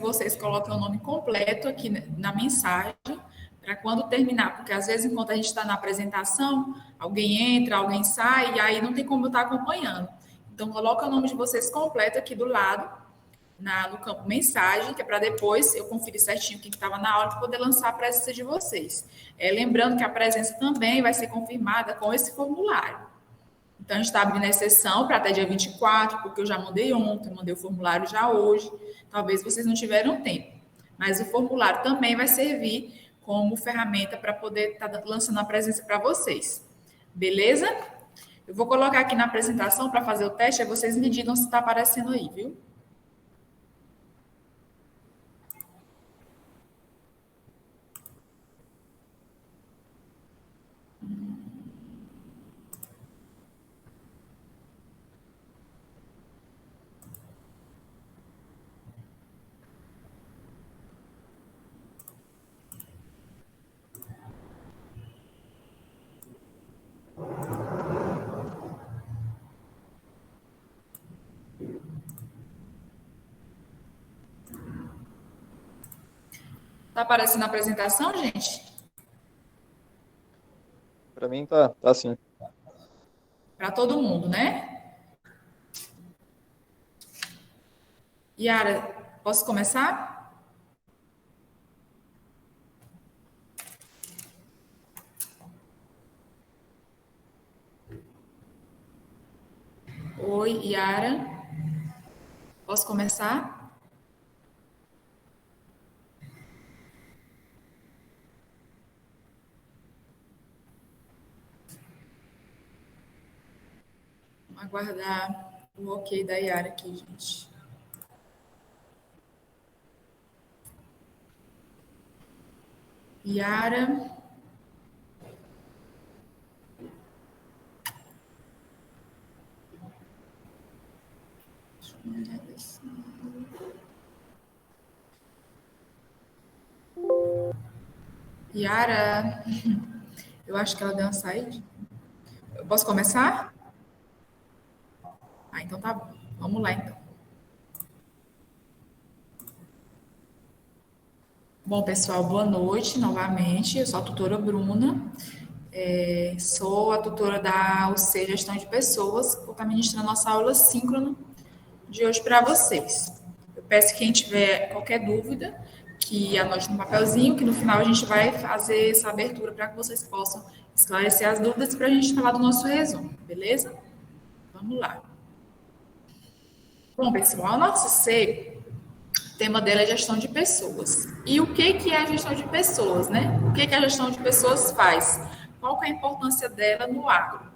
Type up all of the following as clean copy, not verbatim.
vocês coloquem o nome completo aqui na mensagem, para quando terminar, porque às vezes, enquanto a gente está na apresentação, alguém entra, alguém sai, e aí não tem como eu estar acompanhando. Então, coloca o nome de vocês completo aqui do lado, no campo mensagem, que é para depois eu conferir certinho o que estava na aula para poder lançar a presença de vocês. Lembrando que a presença também vai ser confirmada com esse formulário. Então, a gente está abrindo a exceção para até dia 24, porque eu já mandei ontem, mandei o formulário já hoje. Talvez vocês não tiveram tempo. Mas o formulário também vai servir como ferramenta para poder estar lançando a presença para vocês. Beleza? Eu vou colocar aqui na apresentação para fazer o teste, aí vocês me digam se está aparecendo aí, viu? Tá aparecendo a apresentação, gente? Para mim tá sim. Para todo mundo, né? Yara, posso começar? Oi, Yara. Posso começar? Vamos aguardar o ok da Yara aqui, gente. Yara. Yara, eu acho que ela deu uma saída. Eu posso começar? Então tá bom. Vamos lá, então. Bom, pessoal, boa noite novamente. Eu sou a tutora Bruna. Sou a tutora da UC Gestão de Pessoas. Vou estar ministrando nossa aula síncrona de hoje para vocês. Eu peço que quem tiver qualquer dúvida, que anote no papelzinho, que no final a gente vai fazer essa abertura para que vocês possam esclarecer as dúvidas para a gente falar do nosso resumo, beleza? Vamos lá. Bom, pessoal, a nossa C, o tema dela é gestão de pessoas. E o que é a gestão de pessoas, né? O que a gestão de pessoas faz? Qual que é a importância dela no agro?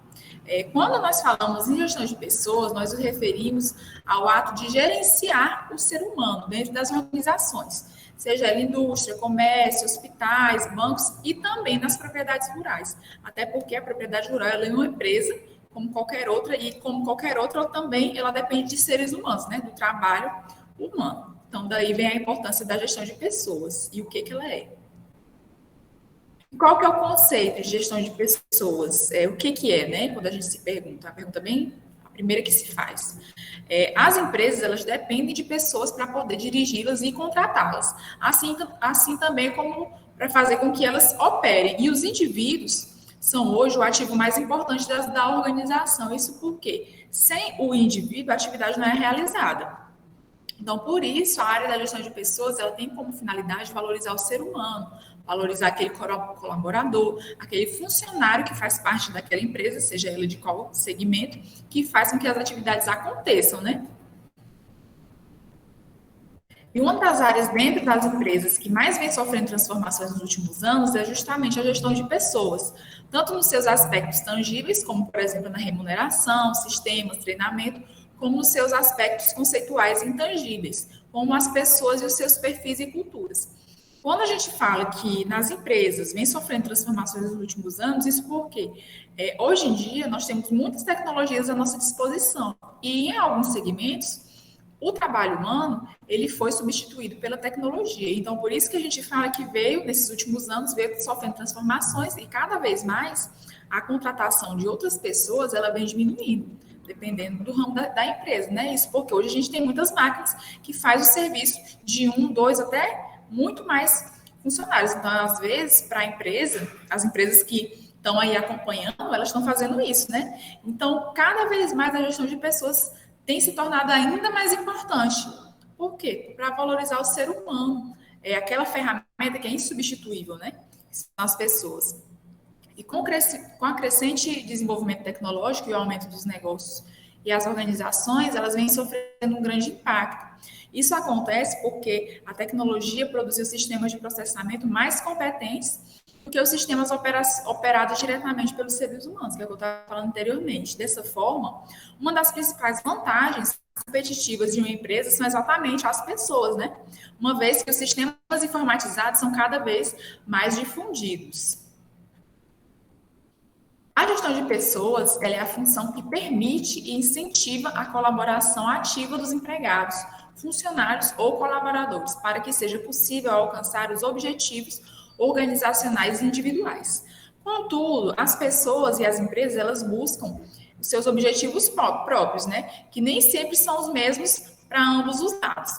Quando nós falamos em gestão de pessoas, nós nos referimos ao ato de gerenciar o ser humano dentro das organizações, seja ela indústria, comércio, hospitais, bancos e também nas propriedades rurais. Até porque a propriedade rural ela é uma empresa como qualquer outra, e como qualquer outra, também ela depende de seres humanos, né? Do trabalho humano. Então, daí vem a importância da gestão de pessoas e o que ela é. Qual que é o conceito de gestão de pessoas? O que é, né? Quando a gente se pergunta, a primeira que se faz. As empresas, elas dependem de pessoas para poder dirigi-las e contratá-las. Assim também como para fazer com que elas operem. E os indivíduos são hoje o ativo mais importante da organização. Isso porque, sem o indivíduo, a atividade não é realizada. Então, por isso, a área da gestão de pessoas, ela tem como finalidade valorizar o ser humano, valorizar aquele colaborador, aquele funcionário que faz parte daquela empresa, seja ela de qual segmento, que faz com que as atividades aconteçam, né? E uma das áreas dentro das empresas que mais vem sofrendo transformações nos últimos anos é justamente a gestão de pessoas, tanto nos seus aspectos tangíveis, como, por exemplo, na remuneração, sistemas, treinamento, como nos seus aspectos conceituais e intangíveis, como as pessoas e os seus perfis e culturas. Quando a gente fala que nas empresas vem sofrendo transformações nos últimos anos, isso porque hoje em dia nós temos muitas tecnologias à nossa disposição e em alguns segmentos o trabalho humano ele foi substituído pela tecnologia. Então, por isso que a gente fala que nesses últimos anos, veio sofrendo transformações e cada vez mais a contratação de outras pessoas ela vem diminuindo. dependendo do ramo da empresa, né? Isso porque hoje a gente tem muitas máquinas que fazem o serviço de 1, 2, até muito mais funcionários. Então, às vezes, para a empresa, as empresas que estão aí acompanhando, elas estão fazendo isso, né? Então, cada vez mais a gestão de pessoas tem se tornado ainda mais importante. Por quê? Para valorizar o ser humano. É aquela ferramenta que é insubstituível, né? São as pessoas. E com a crescente desenvolvimento tecnológico e o aumento dos negócios e as organizações, elas vêm sofrendo um grande impacto. Isso acontece porque a tecnologia produziu sistemas de processamento mais competentes do que os sistemas operados diretamente pelos seres humanos, que é o que eu estava falando anteriormente. Dessa forma, uma das principais vantagens competitivas de uma empresa são exatamente as pessoas, né? Uma vez que os sistemas informatizados são cada vez mais difundidos. A gestão de pessoas, ela é a função que permite e incentiva a colaboração ativa dos empregados, funcionários ou colaboradores, para que seja possível alcançar os objetivos organizacionais e individuais. Contudo, as pessoas e as empresas, elas buscam os seus objetivos próprios, né? Que nem sempre são os mesmos para ambos os lados.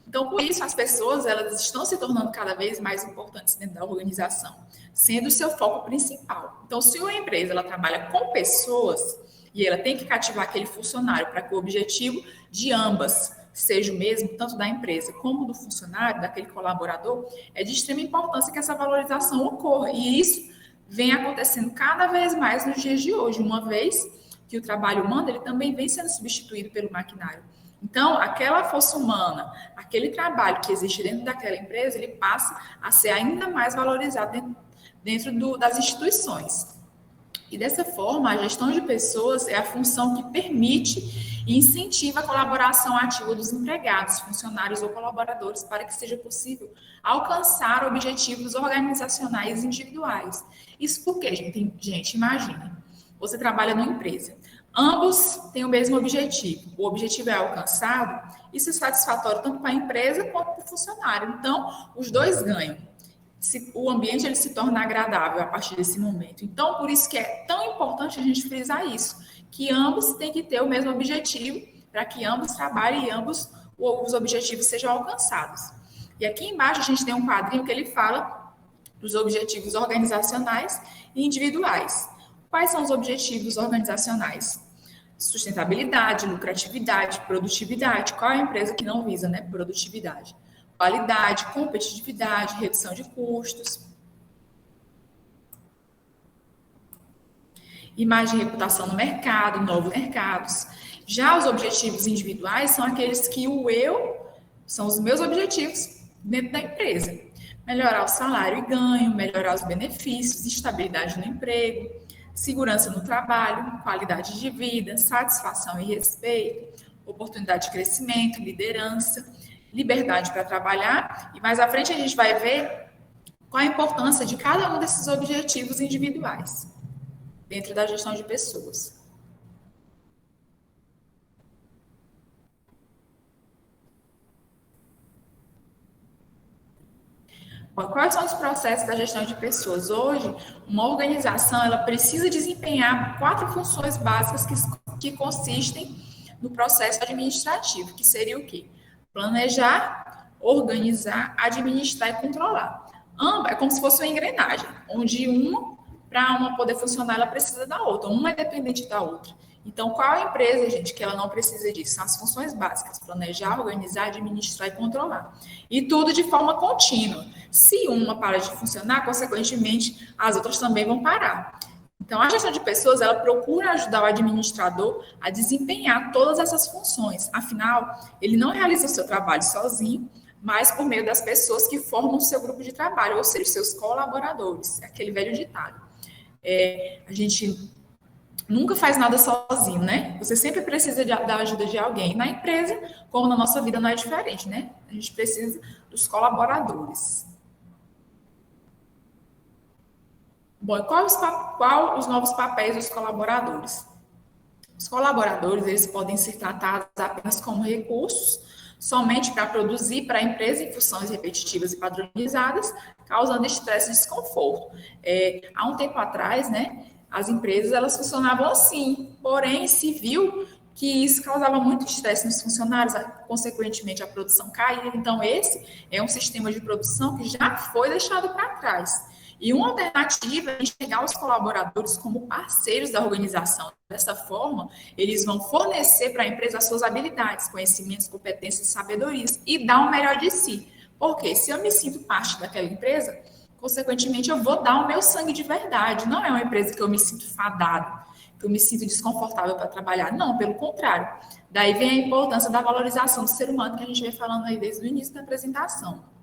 Então, por isso, as pessoas, elas estão se tornando cada vez mais importantes dentro da organização, sendo o seu foco principal. Então, se uma empresa, ela trabalha com pessoas e ela tem que cativar aquele funcionário para que o objetivo de ambas seja o mesmo, tanto da empresa como do funcionário, daquele colaborador, é de extrema importância que essa valorização ocorra. E isso vem acontecendo cada vez mais nos dias de hoje, uma vez que o trabalho humano, ele também vem sendo substituído pelo maquinário. Então, aquela força humana, aquele trabalho que existe dentro daquela empresa, ele passa a ser ainda mais valorizado dentro das instituições. E dessa forma, a gestão de pessoas é a função que permite e incentiva a colaboração ativa dos empregados, funcionários ou colaboradores para que seja possível alcançar objetivos organizacionais individuais. Isso porque, gente, imagina, você trabalha numa empresa. Ambos têm o mesmo objetivo. O objetivo é alcançado, isso é satisfatório tanto para a empresa quanto para o funcionário. Então, os dois ganham. O ambiente ele se torna agradável a partir desse momento. Então, por isso que é tão importante a gente frisar isso, que ambos têm que ter o mesmo objetivo para que ambos trabalhem e ambos os objetivos sejam alcançados. E aqui embaixo a gente tem um quadrinho que ele fala dos objetivos organizacionais e individuais. Quais são os objetivos organizacionais? Sustentabilidade, lucratividade, produtividade. Qual é a empresa que não visa, né? Produtividade. Qualidade, competitividade, redução de custos. Imagem e reputação no mercado, novos mercados. Já os objetivos individuais são aqueles que são os meus objetivos dentro da empresa. Melhorar o salário e ganho, melhorar os benefícios, estabilidade no emprego, segurança no trabalho, qualidade de vida, satisfação e respeito, oportunidade de crescimento, liderança, liberdade para trabalhar. E mais à frente a gente vai ver qual a importância de cada um desses objetivos individuais dentro da gestão de pessoas. Bom, quais são os processos da gestão de pessoas? Hoje, uma organização ela precisa desempenhar 4 funções básicas que consistem no processo administrativo, que seria o quê? Planejar, organizar, administrar e controlar. É como se fosse uma engrenagem, onde para uma poder funcionar, ela precisa da outra. Uma é dependente da outra. Então, qual a empresa, gente, que ela não precisa disso? São as funções básicas, planejar, organizar, administrar e controlar. E tudo de forma contínua. Se uma para de funcionar, consequentemente, as outras também vão parar. Então, a gestão de pessoas, ela procura ajudar o administrador a desempenhar todas essas funções. Afinal, ele não realiza o seu trabalho sozinho, mas por meio das pessoas que formam o seu grupo de trabalho, ou seja, seus colaboradores. É aquele velho ditado. A gente nunca faz nada sozinho, né? Você sempre precisa da ajuda de alguém. Na empresa, como na nossa vida, não é diferente, né? A gente precisa dos colaboradores. Bom, e qual os novos papéis dos colaboradores? Os colaboradores, eles podem ser tratados apenas como recursos, somente para produzir para a empresa em funções repetitivas e padronizadas, causando estresse e desconforto. Há um tempo atrás, né, as empresas elas funcionavam assim, porém se viu que isso causava muito estresse nos funcionários, consequentemente a produção caía. Então esse é um sistema de produção que já foi deixado para trás. E uma alternativa é enxergar os colaboradores como parceiros da organização. Dessa forma, eles vão fornecer para a empresa as suas habilidades, conhecimentos, competências e sabedorias e dar o melhor de si. Porque se eu me sinto parte daquela empresa, consequentemente eu vou dar o meu sangue de verdade. Não é uma empresa que eu me sinto fadado, que eu me sinto desconfortável para trabalhar. Não, pelo contrário. Daí vem a importância da valorização do ser humano que a gente vem falando aí desde o início da apresentação.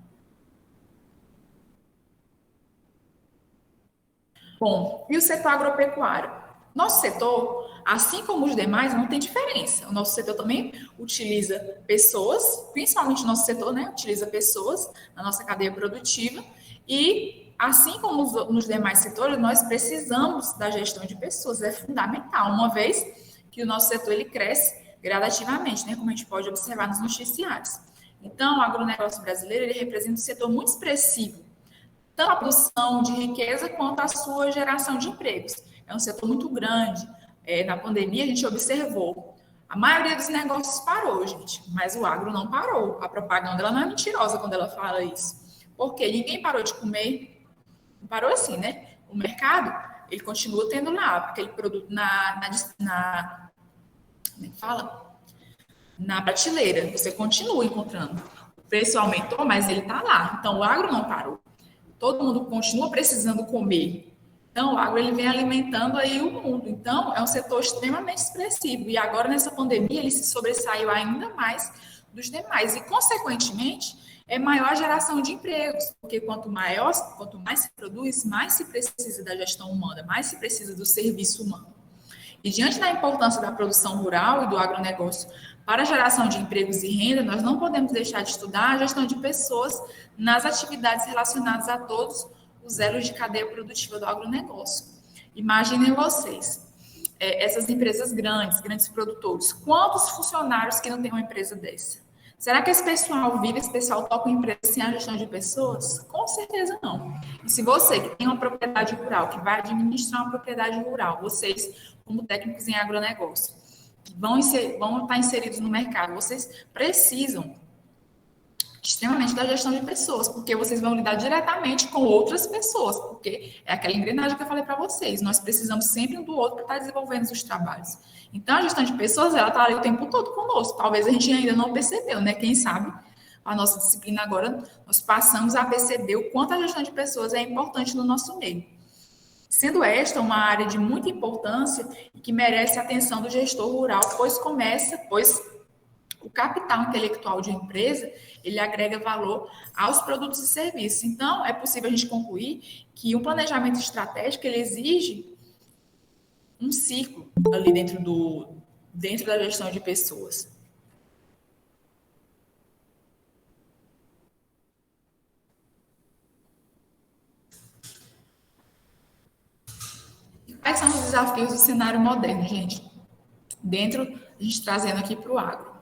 Bom, e o setor agropecuário? Nosso setor, assim como os demais, não tem diferença. O nosso setor também utiliza pessoas, principalmente o nosso setor, né? Utiliza pessoas na nossa cadeia produtiva e, assim como nos demais setores, nós precisamos da gestão de pessoas. É fundamental, uma vez que o nosso setor ele cresce gradativamente, né? Como a gente pode observar nos noticiários. Então, o agronegócio brasileiro ele representa um setor muito expressivo tanto a produção de riqueza quanto a sua geração de empregos. É um setor muito grande. Na pandemia, a gente observou. A maioria dos negócios parou, gente, mas o agro não parou. A propaganda ela não é mentirosa quando ela fala isso. Porque ninguém parou de comer. Não parou assim, né? O mercado, ele continua tendo lá aquele produto como é que fala? Na prateleira. Você continua encontrando. O preço aumentou, mas ele está lá. Então, o agro não parou. Todo mundo continua precisando comer. Então, o agro ele vem alimentando aí o mundo. Então, é um setor extremamente expressivo. E agora, nessa pandemia, ele se sobressaiu ainda mais dos demais. E, consequentemente, é maior a geração de empregos. Porque quanto mais se produz, mais se precisa da gestão humana, mais se precisa do serviço humano. E diante da importância da produção rural e do agronegócio para a geração de empregos e renda, nós não podemos deixar de estudar a gestão de pessoas nas atividades relacionadas a todos os elos de cadeia produtiva do agronegócio. Imaginem vocês, essas empresas grandes produtores, quantos funcionários que não tem uma empresa dessa? Será que esse pessoal vive, esse pessoal toca uma empresa sem a gestão de pessoas? Com certeza não. E se você que tem uma propriedade rural, que vai administrar uma propriedade rural, vocês, como técnicos em agronegócio, que vão estar inseridos no mercado, vocês precisam extremamente da gestão de pessoas, porque vocês vão lidar diretamente com outras pessoas, porque é aquela engrenagem que eu falei para vocês, nós precisamos sempre um do outro para estar desenvolvendo os trabalhos. Então, a gestão de pessoas, ela está ali o tempo todo conosco, talvez a gente ainda não percebeu, né? Quem sabe, a nossa disciplina agora, nós passamos a perceber o quanto a gestão de pessoas é importante no nosso meio. Sendo esta uma área de muita importância e que merece a atenção do gestor rural, pois o capital intelectual de uma empresa, ele agrega valor aos produtos e serviços. Então, é possível a gente concluir que um planejamento estratégico, ele exige um ciclo ali dentro da gestão de pessoas. Quais são os desafios do cenário moderno, gente? A gente trazendo aqui para o agro.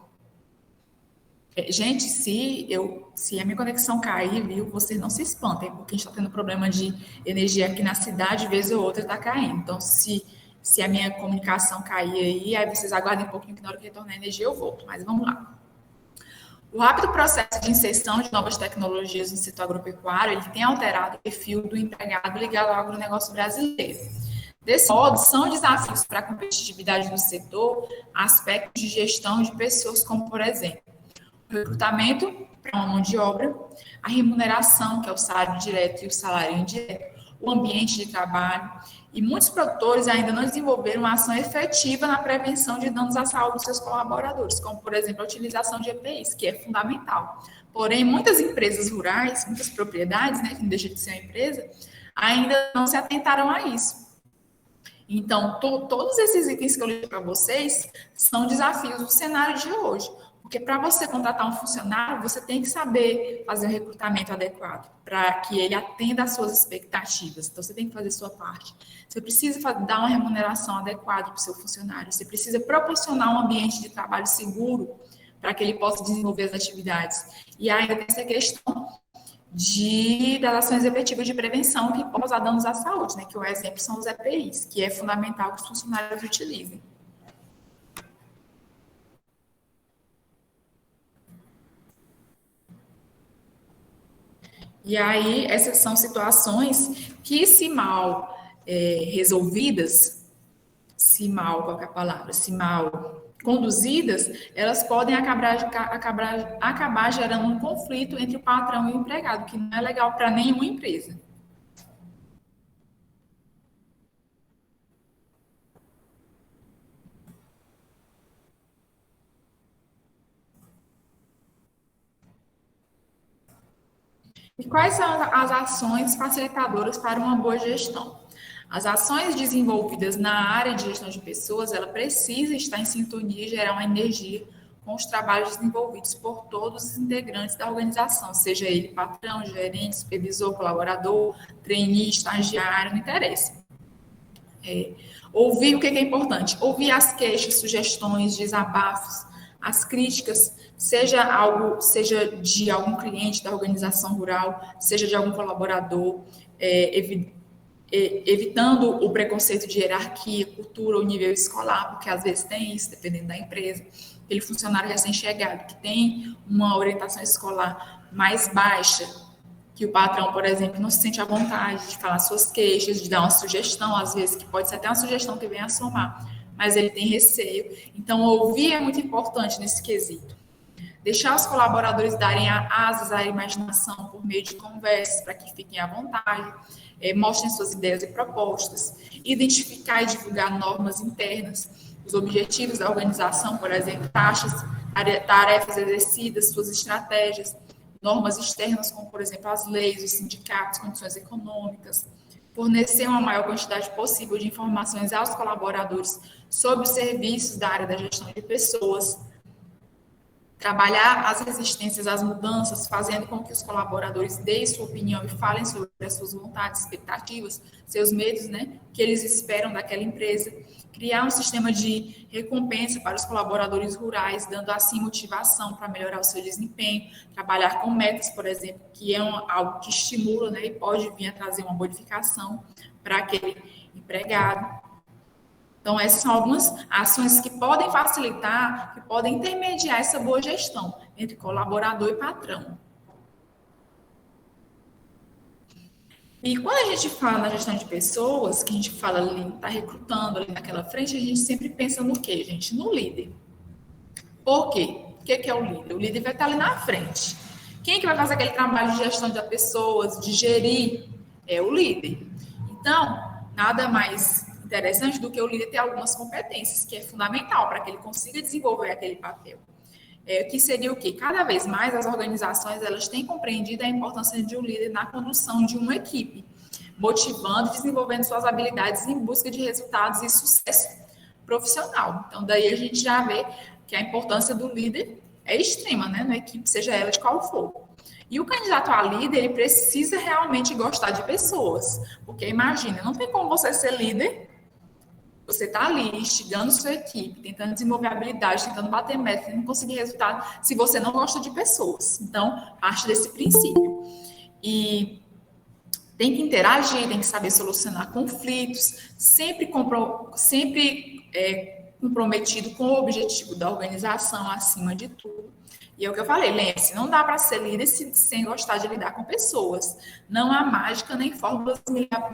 Gente, se a minha conexão cair, viu, vocês não se espantem, porque a gente está tendo problema de energia aqui na cidade, vez ou outra está caindo. Então, se a minha comunicação cair aí vocês aguardem um pouquinho que na hora que retornar a energia eu volto. Mas vamos lá. O rápido processo de inserção de novas tecnologias no setor agropecuário, ele tem alterado o perfil do empregado ligado ao agronegócio brasileiro. Desse modo, são desafios para a competitividade do setor aspectos de gestão de pessoas, como, por exemplo, o recrutamento para uma mão de obra, a remuneração, que é o salário direto e o salário indireto, o ambiente de trabalho, e muitos produtores ainda não desenvolveram uma ação efetiva na prevenção de danos à saúde dos seus colaboradores, como, por exemplo, a utilização de EPIs, que é fundamental. Porém, muitas empresas rurais, muitas propriedades, né, que não deixa de ser uma empresa, ainda não se atentaram a isso. Então, todos esses itens que eu li para vocês são desafios do cenário de hoje. Porque para você contratar um funcionário, você tem que saber fazer um recrutamento adequado para que ele atenda às suas expectativas. Então, você tem que fazer a sua parte. Você precisa dar uma remuneração adequada para o seu funcionário. Você precisa proporcionar um ambiente de trabalho seguro para que ele possa desenvolver as atividades. E ainda tem essa questão das ações efetivas de prevenção que podem causar danos à saúde, né? Que o exemplo são os EPIs, que é fundamental que os funcionários utilizem. E aí, essas são situações que, se mal resolvidas, se mal, qual é a palavra? Se mal conduzidas, elas podem acabar gerando um conflito entre o patrão e o empregado, que não é legal para nenhuma empresa. E quais são as ações facilitadoras para uma boa gestão? As ações desenvolvidas na área de gestão de pessoas, ela precisa estar em sintonia e gerar uma energia com os trabalhos desenvolvidos por todos os integrantes da organização, seja ele patrão, gerente, supervisor, colaborador, trainee, estagiário, não interessa. Ouvir o que é importante? Ouvir as queixas, sugestões, desabafos, as críticas, seja de algum cliente da organização rural, seja de algum colaborador, evitando o preconceito de hierarquia, cultura ou nível escolar, porque às vezes tem isso, dependendo da empresa. Aquele funcionário recém-chegado que tem uma orientação escolar mais baixa, que o patrão, por exemplo, não se sente à vontade de falar suas queixas, de dar uma sugestão, às vezes, que pode ser até uma sugestão que venha a somar, mas ele tem receio. Então, ouvir é muito importante nesse quesito. Deixar os colaboradores darem asas à imaginação por meio de conversas, para que fiquem à vontade, mostrem suas ideias e propostas, identificar e divulgar normas internas, os objetivos da organização, por exemplo, taxas, tarefas exercidas, suas estratégias, normas externas, como, por exemplo, as leis, os sindicatos, condições econômicas, fornecer uma maior quantidade possível de informações aos colaboradores sobre os serviços da área da gestão de pessoas, trabalhar as resistências às mudanças, fazendo com que os colaboradores deem sua opinião e falem sobre as suas vontades, expectativas, seus medos, né, que eles esperam daquela empresa, criar um sistema de recompensa para os colaboradores rurais, dando assim motivação para melhorar o seu desempenho, trabalhar com metas, por exemplo, que é algo que estimula, né, e pode vir a trazer uma bonificação para aquele empregado. Então, essas são algumas ações que podem facilitar, que podem intermediar essa boa gestão entre colaborador e patrão. E quando a gente fala na gestão de pessoas, que a gente fala ali, está recrutando ali naquela frente, a gente sempre pensa no quê, gente? No líder. Por quê? O que é o líder? O líder vai estar ali na frente. Quem é que vai fazer aquele trabalho de gestão de pessoas, de gerir? É o líder. Então, nada mais interessante do que o líder ter algumas competências, que é fundamental para que ele consiga desenvolver aquele papel. Que seria o quê? Cada vez mais as organizações elas têm compreendido a importância de um líder na condução de uma equipe, motivando e desenvolvendo suas habilidades em busca de resultados e sucesso profissional. Então, daí a gente já vê que a importância do líder é extrema, né, na equipe, seja ela de qual for. E o candidato a líder, ele precisa realmente gostar de pessoas, porque imagina, não tem como você ser líder. Você está ali instigando sua equipe, tentando desenvolver habilidades, tentando bater metas, tentando conseguir resultado, se você não gosta de pessoas. Então, parte desse princípio. E tem que interagir, tem que saber solucionar conflitos, sempre comprometido com o objetivo da organização acima de tudo. E é o que eu falei, lembre-se, não dá para ser líder sem gostar de lidar com pessoas. Não há mágica nem fórmulas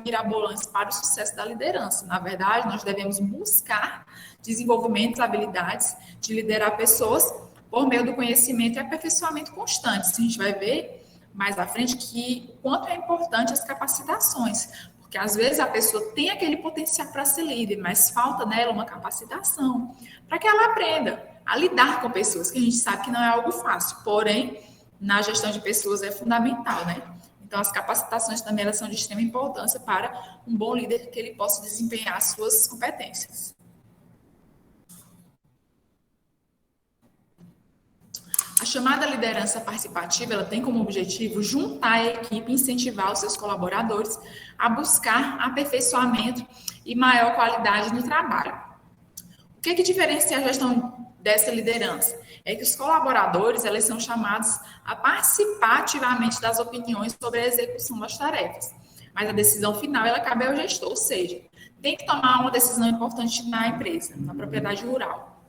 mirabolantes para o sucesso da liderança. Na verdade, nós devemos buscar desenvolvimento, habilidades de liderar pessoas por meio do conhecimento e aperfeiçoamento constante. A gente vai ver mais à frente que o quanto é importante as capacitações, porque às vezes a pessoa tem aquele potencial para ser líder, mas falta nela uma capacitação para que ela aprenda a lidar com pessoas, que a gente sabe que não é algo fácil, porém, na gestão de pessoas é fundamental, né? Então, as capacitações também elas são de extrema importância para um bom líder que ele possa desempenhar suas competências. A chamada liderança participativa, ela tem como objetivo juntar a equipe e incentivar os seus colaboradores a buscar aperfeiçoamento e maior qualidade no trabalho. O que diferencia a gestão dessa liderança? É que os colaboradores, eles são chamados a participar ativamente das opiniões sobre a execução das tarefas. Mas a decisão final, ela cabe ao gestor, ou seja, tem que tomar uma decisão importante na empresa, na propriedade rural.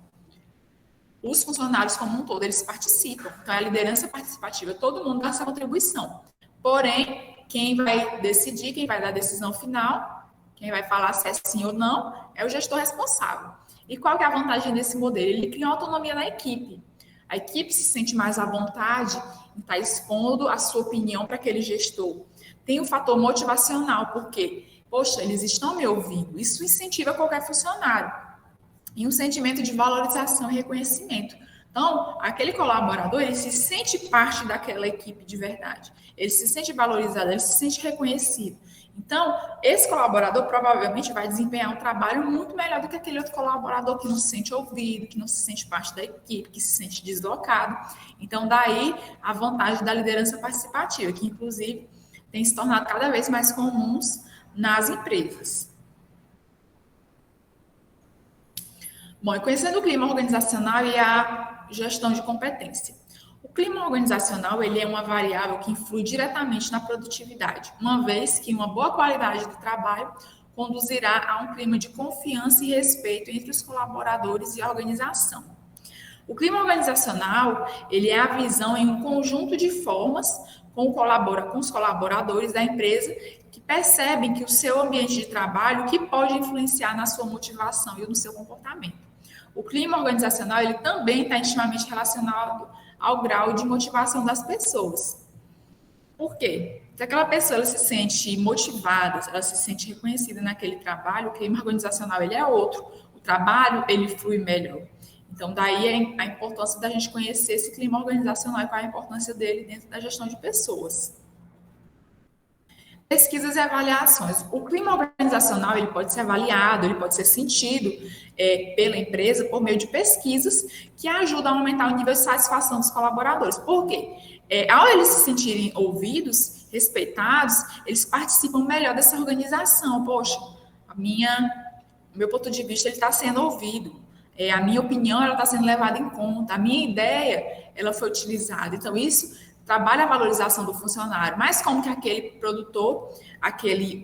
Os funcionários como um todo, eles participam. Então, é a liderança participativa, todo mundo dá essa contribuição. Porém, quem vai decidir, quem vai dar a decisão final, quem vai falar se é sim ou não, é o gestor responsável. E qual que é a vantagem desse modelo? Ele cria autonomia na equipe. A equipe se sente mais à vontade em estar expondo a sua opinião para aquele gestor. Tem o fator motivacional, porque, poxa, eles estão me ouvindo. Isso incentiva qualquer funcionário. E um sentimento de valorização e reconhecimento. Então, aquele colaborador, ele se sente parte daquela equipe de verdade. Ele se sente valorizado, ele se sente reconhecido. Então, esse colaborador provavelmente vai desempenhar um trabalho muito melhor do que aquele outro colaborador que não se sente ouvido, que não se sente parte da equipe, que se sente deslocado. Então, daí a vantagem da liderança participativa, que inclusive tem se tornado cada vez mais comuns nas empresas. Bom, e conhecendo o clima organizacional e a gestão de competência. O clima organizacional, ele é uma variável que influi diretamente na produtividade, uma vez que uma boa qualidade do trabalho conduzirá a um clima de confiança e respeito entre os colaboradores e a organização. O clima organizacional, ele é a visão em um conjunto de formas com os colaboradores da empresa que percebem que o seu ambiente de trabalho que pode influenciar na sua motivação e no seu comportamento. O clima organizacional, ele também está intimamente relacionado ao grau de motivação das pessoas. Por quê? Se aquela pessoa ela se sente motivada, ela se sente reconhecida naquele trabalho, o clima organizacional ele é outro. O trabalho, ele flui melhor. Então, daí a importância da gente conhecer esse clima organizacional e qual é a importância dele dentro da gestão de pessoas. Pesquisas e avaliações. O clima organizacional ele pode ser avaliado, ele pode ser sentido pela empresa por meio de pesquisas que ajudam a aumentar o nível de satisfação dos colaboradores. Por quê? Ao eles se sentirem ouvidos, respeitados, eles participam melhor dessa organização. Poxa, o meu ponto de vista está sendo ouvido. A minha opinião ela está sendo levada em conta, a minha ideia ela foi utilizada. Então, isso trabalha a valorização do funcionário. Mas como que aquele produtor,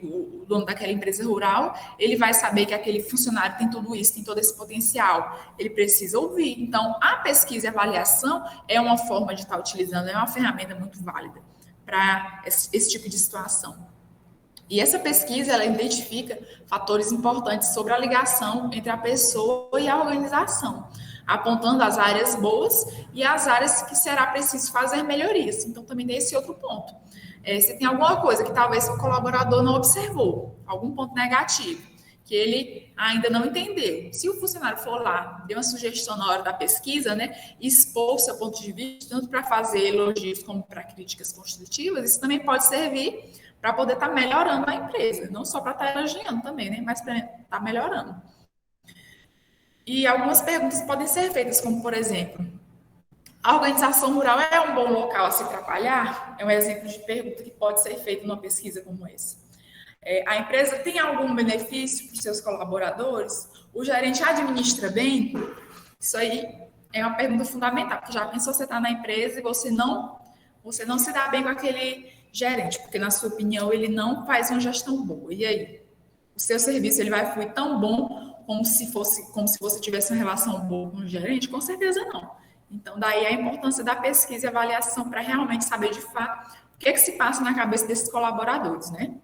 o dono daquela empresa rural, ele vai saber que aquele funcionário tem tudo isso, tem todo esse potencial? Ele precisa ouvir. Então, a pesquisa e avaliação é uma forma de estar utilizando, é uma ferramenta muito válida para esse tipo de situação. E essa pesquisa, ela identifica fatores importantes sobre a ligação entre a pessoa e a organização, apontando as áreas boas e as áreas que será preciso fazer melhorias. Então, também tem esse outro ponto. Se tem alguma coisa que talvez o colaborador não observou, algum ponto negativo, que ele ainda não entendeu. Se o funcionário for lá, deu uma sugestão na hora da pesquisa, né, expor o seu ponto de vista, tanto para fazer elogios como para críticas construtivas, isso também pode servir para poder estar melhorando a empresa, não só para estar elogiando também, né, mas para estar melhorando. E algumas perguntas podem ser feitas, como, por exemplo, a organização rural é um bom local a se trabalhar? É um exemplo de pergunta que pode ser feita numa pesquisa como essa. A empresa tem algum benefício para os seus colaboradores? O gerente administra bem? Isso aí é uma pergunta fundamental, porque já pensou você estar na empresa e você não se dá bem com aquele gerente, porque na sua opinião ele não faz uma gestão boa. E aí? O seu serviço ele vai fluir tão bom como se você tivesse uma relação boa com o gerente? Com certeza não. Então, daí a importância da pesquisa e avaliação para realmente saber de fato o que é que se passa na cabeça desses colaboradores, né?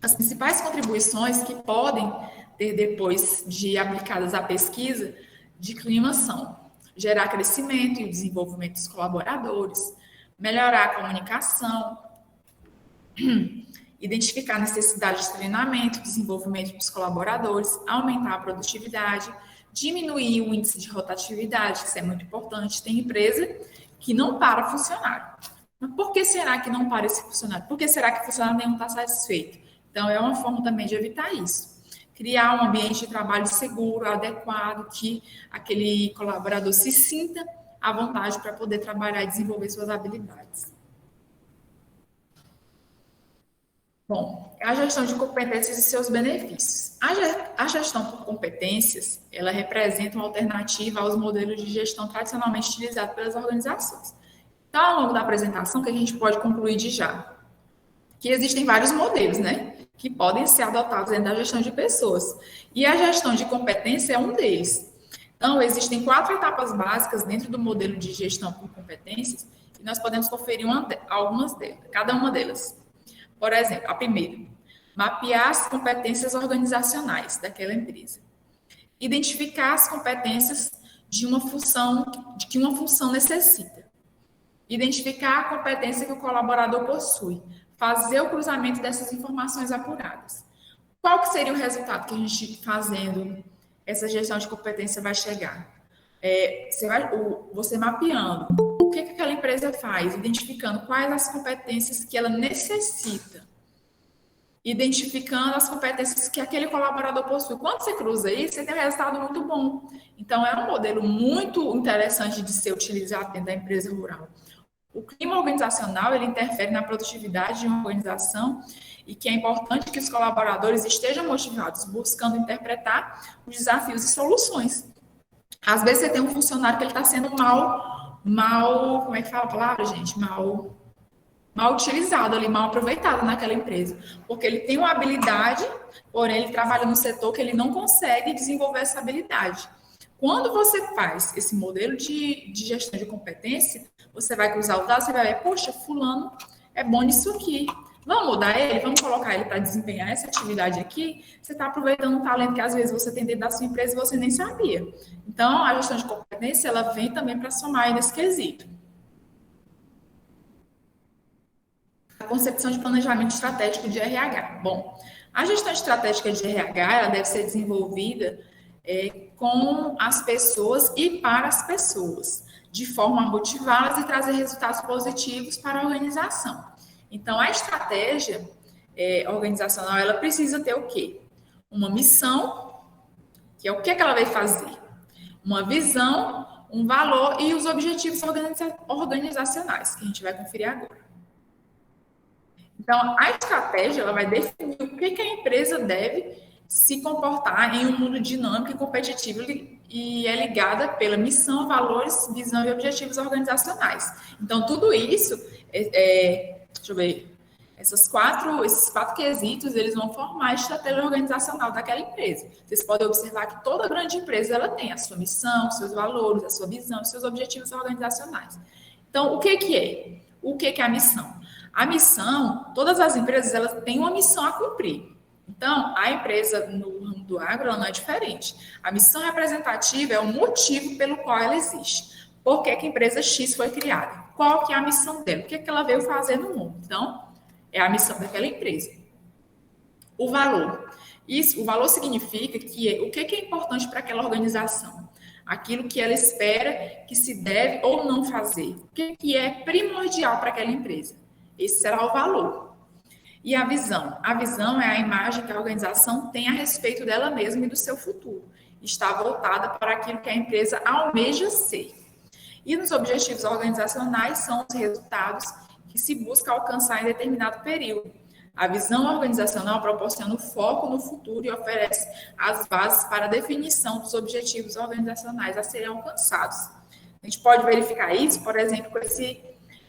As principais contribuições que podem ter depois de aplicadas à pesquisa de clima são gerar crescimento e desenvolvimento dos colaboradores, melhorar a comunicação, identificar a necessidade de treinamento, desenvolvimento dos colaboradores, aumentar a produtividade, diminuir o índice de rotatividade, que isso é muito importante. Tem empresa que não para funcionário. Mas por que será que não para esse funcionário? Por que será que o funcionário nenhum está satisfeito? Então, é uma forma também de evitar isso. Criar um ambiente de trabalho seguro, adequado, que aquele colaborador se sinta à vontade para poder trabalhar e desenvolver suas habilidades. Bom, a gestão de competências e seus benefícios. A gestão por competências, ela representa uma alternativa aos modelos de gestão tradicionalmente utilizados pelas organizações. Então, ao longo da apresentação, o que a gente pode concluir de já? Que existem vários modelos, né? Que podem ser adotados dentro da gestão de pessoas. E a gestão de competência é um deles. Então, existem 4 etapas básicas dentro do modelo de gestão por competências e nós podemos conferir algumas delas, cada uma delas. Por exemplo, a primeira, mapear as competências organizacionais daquela empresa. Identificar as competências de que uma função necessita. Identificar a competência que o colaborador possui. Fazer o cruzamento dessas informações apuradas. Qual que seria o resultado que a gente, fazendo essa gestão de competência, vai chegar? Você mapeando o que aquela empresa faz, identificando quais as competências que ela necessita, identificando as competências que aquele colaborador possui. Quando você cruza isso, você tem um resultado muito bom. Então, é um modelo muito interessante de ser utilizado dentro da empresa rural. O clima organizacional, ele interfere na produtividade de uma organização e que é importante que os colaboradores estejam motivados, buscando interpretar os desafios e soluções. Às vezes você tem um funcionário que ele está sendo como é que fala a palavra, gente? Mal utilizado ali, mal aproveitado naquela empresa. Porque ele tem uma habilidade, porém ele trabalha no setor que ele não consegue desenvolver essa habilidade. Quando você faz esse modelo de gestão de competência, você vai cruzar o dado, você vai ver, poxa, fulano é bom nisso aqui. Vamos mudar ele? Vamos colocar ele para desempenhar essa atividade aqui? Você está aproveitando um talento que às vezes você tem dentro da sua empresa e você nem sabia. Então, a gestão de competência, ela vem também para somar aí nesse quesito. A concepção de planejamento estratégico de RH. Bom, a gestão estratégica de RH, ela deve ser desenvolvida com as pessoas e para as pessoas, de forma a motivá-las e trazer resultados positivos para a organização. Então, a estratégia organizacional, ela precisa ter o quê? Uma missão, que é o que ela vai fazer? Uma visão, um valor e os objetivos organizacionais, que a gente vai conferir agora. Então, a estratégia, ela vai definir o que a empresa deve se comportar em um mundo dinâmico e competitivo e é ligada pela missão, valores, visão e objetivos organizacionais. Então, tudo isso, deixa eu ver, esses quatro quesitos, eles vão formar a estratégia organizacional daquela empresa. Vocês podem observar que toda grande empresa, ela tem a sua missão, seus valores, a sua visão, seus objetivos organizacionais. Então, o que é? O que é a missão? A missão, todas as empresas, elas têm uma missão a cumprir. Então, a empresa no ramo do agro, ela não é diferente. A missão representativa é o motivo pelo qual ela existe. Por que a empresa X foi criada? Qual que é a missão dela? O que ela veio fazer no mundo? Então, é a missão daquela empresa. O valor. O valor significa o que é importante para aquela organização. Aquilo que ela espera que se deve ou não fazer. O que é primordial para aquela empresa. Esse será o valor. E a visão? A visão é a imagem que a organização tem a respeito dela mesma e do seu futuro. Está voltada para aquilo que a empresa almeja ser. E nos objetivos organizacionais são os resultados que se busca alcançar em determinado período. A visão organizacional proporciona o foco no futuro e oferece as bases para a definição dos objetivos organizacionais a serem alcançados. A gente pode verificar isso, por exemplo, com esse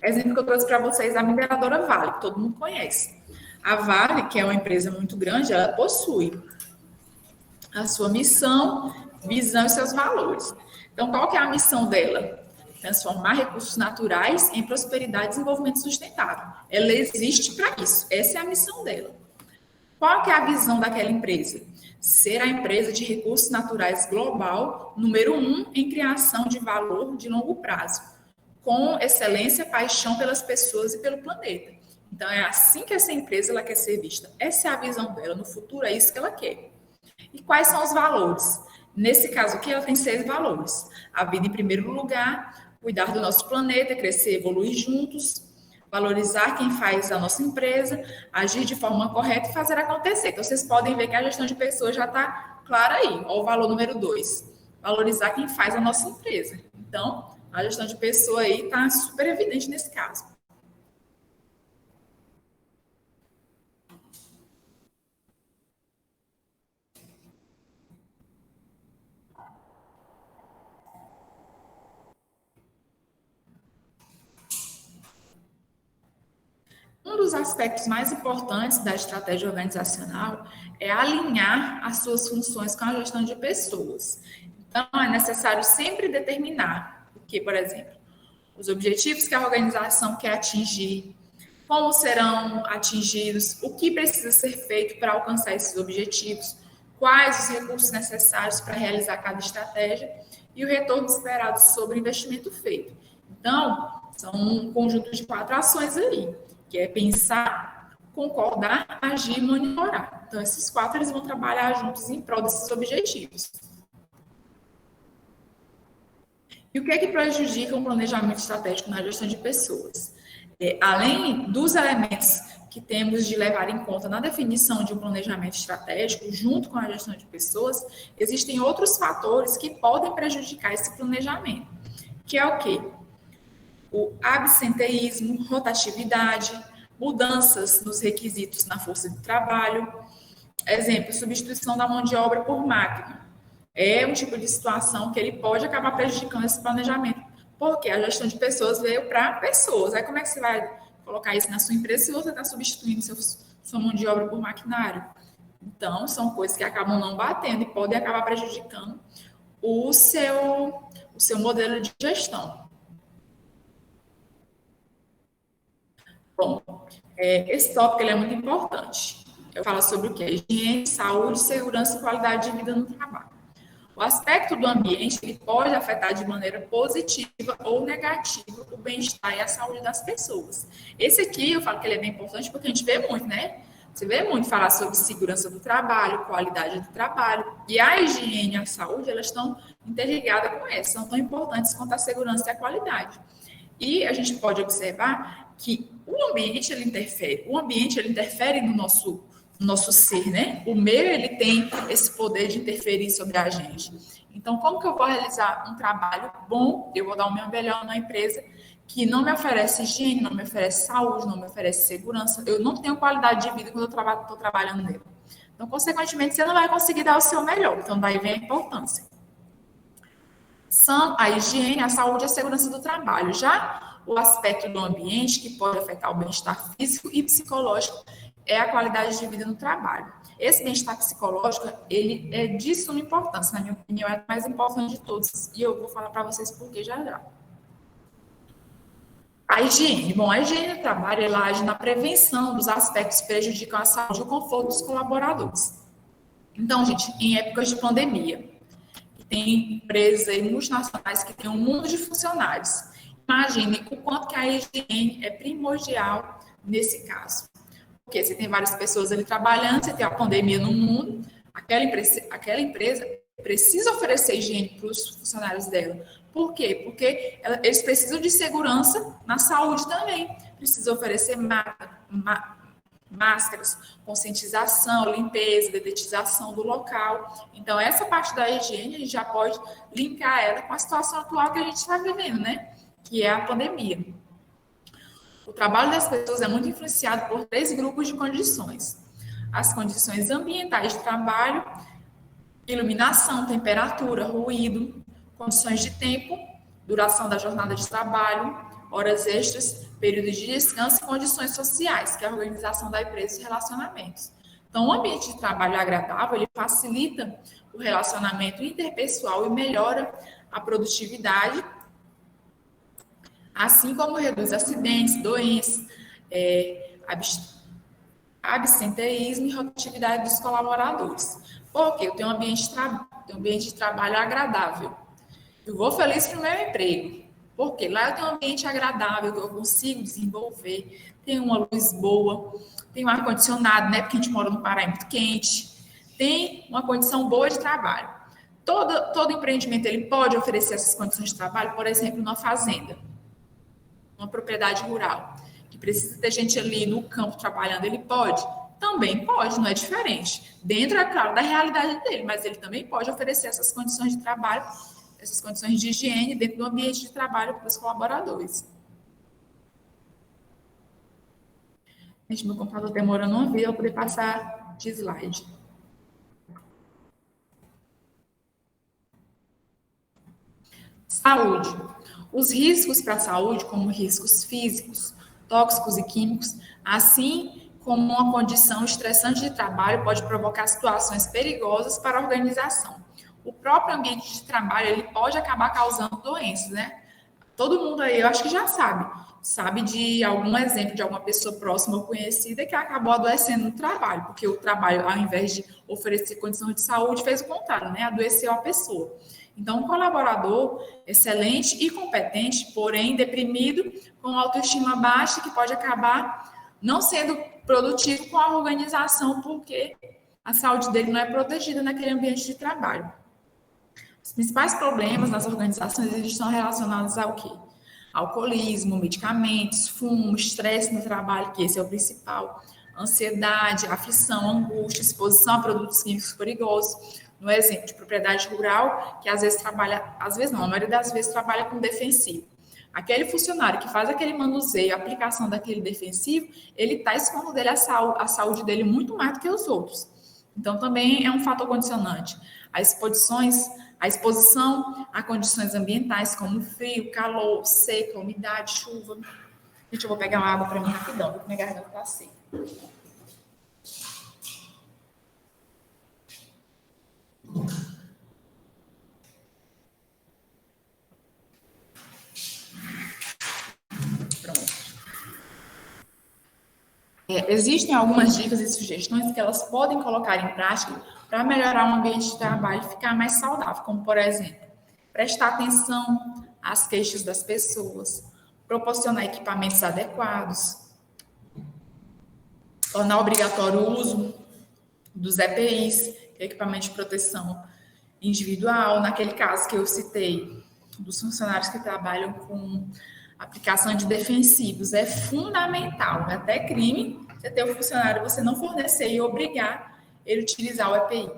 exemplo que eu trouxe para vocês da mineradora Vale, que todo mundo conhece. A Vale, que é uma empresa muito grande, ela possui a sua missão, visão e seus valores. Então, qual que é a missão dela? Transformar recursos naturais em prosperidade e desenvolvimento sustentável. Ela existe para isso. Essa é a missão dela. Qual que é a visão daquela empresa? Ser a empresa de recursos naturais global, número 1 em criação de valor de longo prazo, com excelência, paixão pelas pessoas e pelo planeta. Então, é assim que essa empresa ela quer ser vista. Essa é a visão dela. No futuro, é isso que ela quer. E quais são os valores? Nesse caso aqui, ela tem 6 valores. A vida em primeiro lugar, cuidar do nosso planeta, crescer e evoluir juntos, valorizar quem faz a nossa empresa, agir de forma correta e fazer acontecer. Então, vocês podem ver que a gestão de pessoas já está clara aí. Olha o valor número 2. Valorizar quem faz a nossa empresa. Então, a gestão de pessoa aí está super evidente nesse caso. um dos aspectos mais importantes da estratégia organizacional é alinhar as suas funções com a gestão de pessoas. Então, é necessário sempre determinar o que, por exemplo, os objetivos que a organização quer atingir, como serão atingidos, o que precisa ser feito para alcançar esses objetivos, quais os recursos necessários para realizar cada estratégia e o retorno esperado sobre o investimento feito. Então, são um conjunto de 4 ações aí, que é pensar, concordar, agir e monitorar. Então, esses 4 eles vão trabalhar juntos em prol desses objetivos. E o que é que prejudica um planejamento estratégico na gestão de pessoas? Além dos elementos que temos de levar em conta na definição de um planejamento estratégico, junto com a gestão de pessoas, existem outros fatores que podem prejudicar esse planejamento, que é o quê? O absenteísmo, rotatividade, mudanças nos requisitos na força de trabalho, exemplo, substituição da mão de obra por máquina. É um tipo de situação que ele pode acabar prejudicando esse planejamento, porque a gestão de pessoas veio para pessoas. Aí como é que você vai colocar isso na sua empresa se você está substituindo sua mão de obra por maquinário? Então, são coisas que acabam não batendo e podem acabar prejudicando o seu modelo de gestão. Bom, esse tópico ele é muito importante. Eu falo sobre o que é higiene, saúde, segurança e qualidade de vida no trabalho. O aspecto do ambiente ele pode afetar de maneira positiva ou negativa o bem-estar e a saúde das pessoas. Esse aqui, eu falo que ele é bem importante porque a gente vê muito, né? Você vê muito falar sobre segurança do trabalho, qualidade do trabalho, e a higiene e a saúde, elas estão interligadas com essa, são tão importantes quanto a segurança e a qualidade. E a gente pode observar que o ambiente ele interfere no nosso ser, né? O meio, ele tem esse poder de interferir sobre a gente. Então, como que eu vou realizar um trabalho bom? Eu vou dar o meu melhor na empresa que não me oferece higiene, não me oferece saúde, não me oferece segurança. Eu não tenho qualidade de vida quando eu estou trabalhando nele. Então, consequentemente, você não vai conseguir dar o seu melhor. Então, daí vem a importância. São a higiene, a saúde e a segurança do trabalho. Já o aspecto do ambiente, que pode afetar o bem-estar físico e psicológico, é a qualidade de vida no trabalho. Esse bem-estar psicológico, ele é de suma importância, na minha opinião, é o mais importante de todos, e eu vou falar para vocês por que já já. A higiene. Bom, a higiene do trabalho, ela age na prevenção dos aspectos que prejudicam a saúde e o conforto dos colaboradores. Então, gente, em épocas de pandemia, tem empresas aí multinacionais que têm um mundo de funcionários. Imagine o quanto que a higiene é primordial nesse caso. Porque você tem várias pessoas ali trabalhando, você tem a pandemia no mundo, aquela empresa precisa oferecer higiene para os funcionários dela. Por quê? Porque eles precisam de segurança na saúde também. Precisa oferecer máscaras, conscientização, limpeza, dedetização do local. Então, essa parte da higiene, a gente já pode linkar ela com a situação atual que a gente está vivendo, né? Que é a pandemia. O trabalho das pessoas é muito influenciado por 3 grupos de condições. As condições ambientais de trabalho, iluminação, temperatura, ruído, condições de tempo, duração da jornada de trabalho, horas extras, período de descanso e condições sociais, que é a organização da empresa e relacionamentos. Então, o ambiente de trabalho agradável, ele facilita o relacionamento interpessoal e melhora a produtividade, assim como reduz acidentes, doenças, absenteísmo e rotatividade dos colaboradores. Porque eu tenho um ambiente de trabalho agradável. Eu vou feliz para o meu emprego. Porque lá eu tenho um ambiente agradável, que eu consigo desenvolver, tem uma luz boa, tem um ar-condicionado, né? Porque a gente mora no Pará, é muito quente. Tem uma condição boa de trabalho. Todo empreendimento ele pode oferecer essas condições de trabalho, por exemplo, numa fazenda, uma propriedade rural, que precisa ter gente ali no campo trabalhando, ele pode? Também pode, não é diferente. Dentro, é claro, da realidade dele, mas ele também pode oferecer essas condições de trabalho, essas condições de higiene dentro do ambiente de trabalho para os colaboradores. Gente, meu computador demorando uma vez, eu vou poder passar de slide. Saúde. Os riscos para a saúde, como riscos físicos, tóxicos e químicos, assim como uma condição estressante de trabalho pode provocar situações perigosas para a organização. O próprio ambiente de trabalho ele pode acabar causando doenças, né? Todo mundo aí, eu acho que já sabe de algum exemplo de alguma pessoa próxima ou conhecida que acabou adoecendo no trabalho, porque o trabalho, ao invés de oferecer condições de saúde, fez o contrário, né? Adoeceu a pessoa. Então, um colaborador excelente e competente, porém deprimido, com autoestima baixa, que pode acabar não sendo produtivo com a organização, porque a saúde dele não é protegida naquele ambiente de trabalho. Os principais problemas nas organizações eles estão relacionados ao quê? Alcoolismo, medicamentos, fumo, estresse no trabalho, que esse é o principal, ansiedade, aflição, angústia, exposição a produtos químicos perigosos. No exemplo de propriedade rural, que às vezes trabalha, às vezes não, a maioria das vezes trabalha com defensivo. Aquele funcionário que faz aquele manuseio, a aplicação daquele defensivo, ele está expondo dele a saúde dele muito mais do que os outros. Então, também é um fator condicionante. A exposição a condições ambientais como frio, calor, seca, umidade, chuva. Gente, eu vou pegar uma água para mim rapidão, porque minha garganta está seca. Existem algumas dicas e sugestões que elas podem colocar em prática para melhorar o ambiente de trabalho e ficar mais saudável, como, por exemplo, prestar atenção às queixas das pessoas, proporcionar equipamentos adequados, tornar obrigatório o uso dos EPIs, equipamento de proteção individual, naquele caso que eu citei, dos funcionários que trabalham com aplicação de defensivos, é fundamental, é até crime você ter um funcionário, você não fornecer e obrigar ele a utilizar o EPI.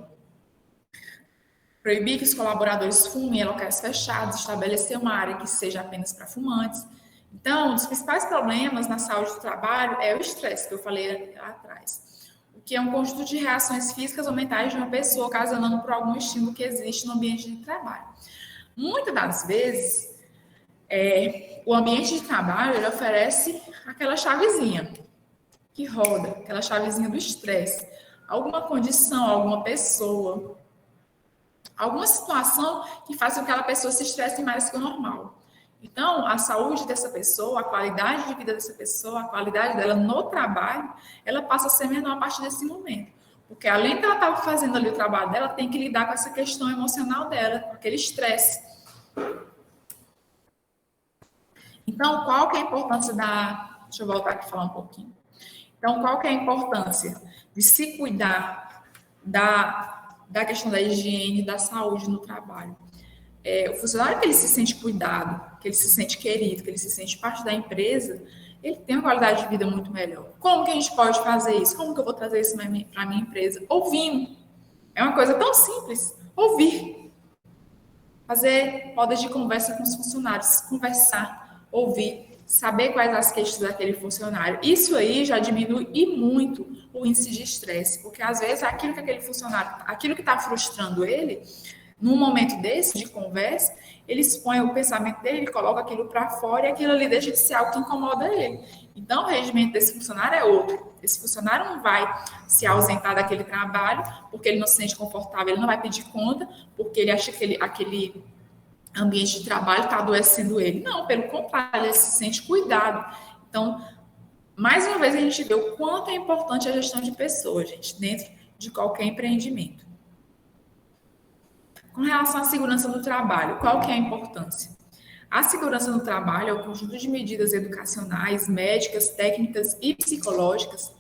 Proibir que os colaboradores fumem em locais fechados, estabelecer uma área que seja apenas para fumantes. Então, um dos principais problemas na saúde do trabalho é o estresse, que eu falei lá atrás, o que é um conjunto de reações físicas ou mentais de uma pessoa ocasionando por algum estímulo que existe no ambiente de trabalho. Muitas das vezes, o ambiente de trabalho ele oferece aquela chavezinha que roda, aquela chavezinha do estresse. Alguma condição, alguma pessoa, alguma situação que faça com que aquela pessoa se estresse mais que o normal. Então, a saúde dessa pessoa, a qualidade de vida dessa pessoa, a qualidade dela no trabalho, ela passa a ser menor a partir desse momento. Porque além de ela estar fazendo ali o trabalho dela, tem que lidar com essa questão emocional dela, com aquele estresse. Então, qual que é a importância da... Deixa eu voltar aqui e falar um pouquinho. Então, qual que é a importância de se cuidar da questão da higiene, da saúde no trabalho? O funcionário que ele se sente cuidado, que ele se sente querido, que ele se sente parte da empresa, ele tem uma qualidade de vida muito melhor. Como que a gente pode fazer isso? Como que eu vou trazer isso para a minha empresa? Ouvindo. É uma coisa tão simples. Ouvir. Fazer rodas de conversa com os funcionários. Conversar, ouvir, saber quais as queixas daquele funcionário. Isso aí já diminui muito o índice de estresse, porque às vezes aquilo que aquele funcionário, aquilo que está frustrando ele, num momento desse, de conversa, ele expõe o pensamento dele, ele coloca aquilo para fora e aquilo ali deixa de ser algo que incomoda ele. Então, o regimento desse funcionário é outro. Esse funcionário não vai se ausentar daquele trabalho porque ele não se sente confortável, ele não vai pedir conta porque ele acha que aquele ambiente de trabalho está adoecendo ele. Não, pelo contrário, ele se sente cuidado. Então, mais uma vez, a gente vê o quanto é importante a gestão de pessoas, gente, dentro de qualquer empreendimento. Com relação à segurança do trabalho, qual que é a importância? A segurança no trabalho é o conjunto de medidas educacionais, médicas, técnicas e psicológicas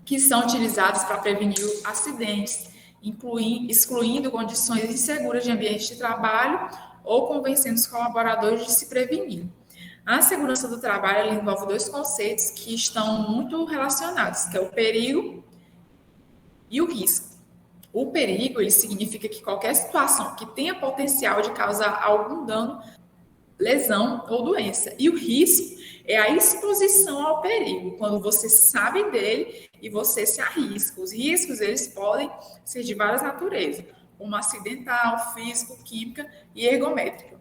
que são utilizadas para prevenir acidentes, excluindo condições inseguras de ambiente de trabalho ou convencendo os colaboradores de se prevenir. A segurança do trabalho envolve dois conceitos que estão muito relacionados, que é o perigo e o risco. O perigo, ele significa que qualquer situação que tenha potencial de causar algum dano, lesão ou doença. E o risco é a exposição ao perigo, quando você sabe dele e você se arrisca. Os riscos, eles podem ser de várias naturezas, como acidental, físico, química e ergométrica.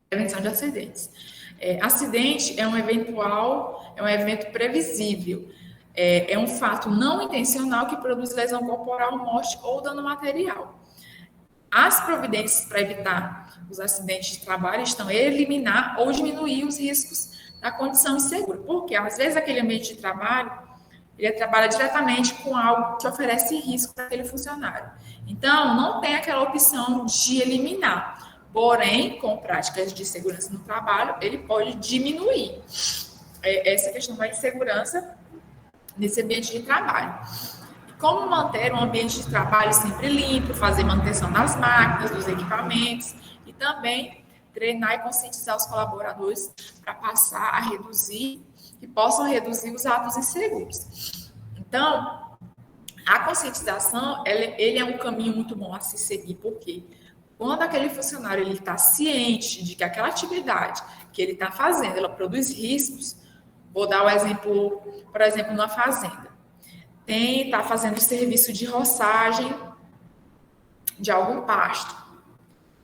Prevenção de acidentes. Acidente é um evento previsível. É um fato não intencional que produz lesão corporal, morte ou dano material. As providências para evitar os acidentes de trabalho estão em eliminar ou diminuir os riscos da condição insegura, porque às vezes aquele ambiente de trabalho, ele trabalha diretamente com algo que oferece risco para aquele funcionário. Então, não tem aquela opção de eliminar. Porém, com práticas de segurança no trabalho, ele pode diminuir essa questão da insegurança nesse ambiente de trabalho. Como manter um ambiente de trabalho sempre limpo, fazer manutenção das máquinas, dos equipamentos e também treinar e conscientizar os colaboradores para passar a reduzir e possam reduzir os atos inseguros. Então, a conscientização, ele é um caminho muito bom a se seguir, porque quando aquele funcionário ele está ciente de que aquela atividade que ele está fazendo, ela produz riscos, vou dar o exemplo, por exemplo, numa fazenda. Está fazendo serviço de roçagem de algum pasto,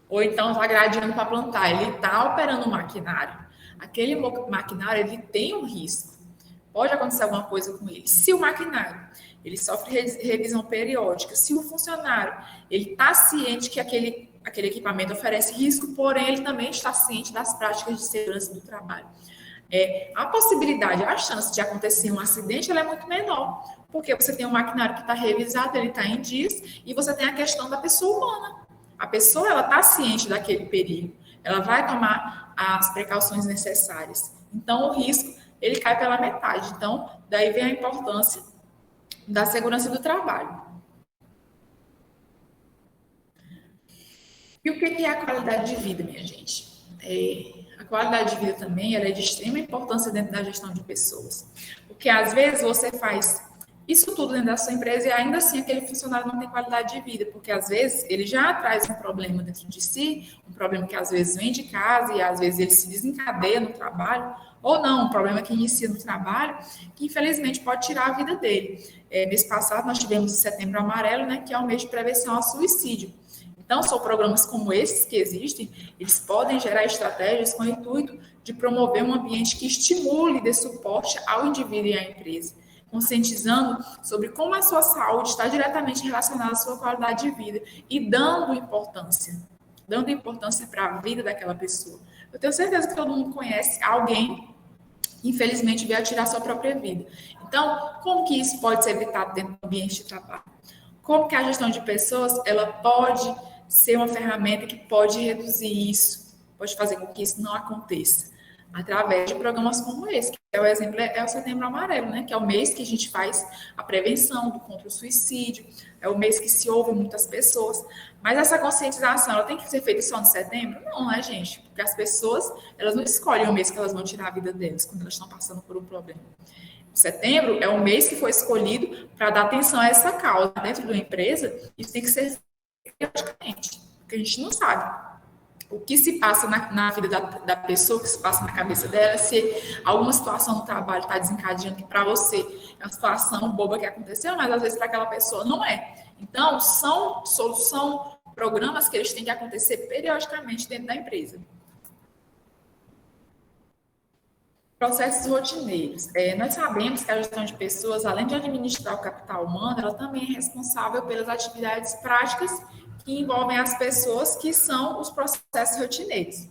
ou então está gradeando para plantar, ele está operando um maquinário. Aquele maquinário, ele tem um risco. Pode acontecer alguma coisa com ele. Se o maquinário, ele sofre revisão periódica, se o funcionário, ele está ciente que aquele equipamento oferece risco, porém ele também está ciente das práticas de segurança do trabalho. A possibilidade, a chance de acontecer um acidente, ela é muito menor, porque você tem um maquinário que está revisado, ele está em dias, e você tem a questão da pessoa humana. A pessoa, ela está ciente daquele perigo, ela vai tomar as precauções necessárias. Então, o risco, ele cai pela metade. Então, daí vem a importância da segurança do trabalho. E o que é a qualidade de vida, minha gente? A qualidade de vida também ela é de extrema importância dentro da gestão de pessoas. Porque, às vezes, você faz isso tudo dentro da sua empresa e ainda assim aquele funcionário não tem qualidade de vida, porque, às vezes, ele já traz um problema dentro de si, um problema que, às vezes, vem de casa e, às vezes, ele se desencadeia no trabalho, ou não, um problema que inicia no trabalho, que, infelizmente, pode tirar a vida dele. Mês passado, nós tivemos o Setembro Amarelo, né, que é o mês de prevenção ao suicídio. Então, são programas como esses que existem, eles podem gerar estratégias com o intuito de promover um ambiente que estimule e dê suporte ao indivíduo e à empresa, conscientizando sobre como a sua saúde está diretamente relacionada à sua qualidade de vida e dando importância para a vida daquela pessoa. Eu tenho certeza que todo mundo conhece alguém que, infelizmente, veio a tirar sua própria vida. Então, como que isso pode ser evitado dentro do ambiente de trabalho? Como que a gestão de pessoas, ela pode ser uma ferramenta que pode reduzir isso, pode fazer com que isso não aconteça, através de programas como esse, que o exemplo é o Setembro Amarelo, né? Que é o mês que a gente faz a prevenção contra o suicídio, é o mês que se ouve muitas pessoas, mas essa conscientização, ela tem que ser feita só no setembro? Não, né, gente? Porque as pessoas, elas não escolhem o mês que elas vão tirar a vida delas, quando elas estão passando por um problema. Setembro é o mês que foi escolhido para dar atenção a essa causa. Dentro de uma empresa, isso tem que ser periodicamente, porque a gente não sabe o que se passa na vida da pessoa, o que se passa na cabeça dela, se alguma situação no trabalho está desencadeando que para você é uma situação boba que aconteceu, mas às vezes para aquela pessoa não é. Então, são programas que eles têm que acontecer periodicamente dentro da empresa. Processos rotineiros. Nós sabemos que a gestão de pessoas, além de administrar o capital humano, ela também é responsável pelas atividades práticas que envolvem as pessoas, que são os processos rotineiros.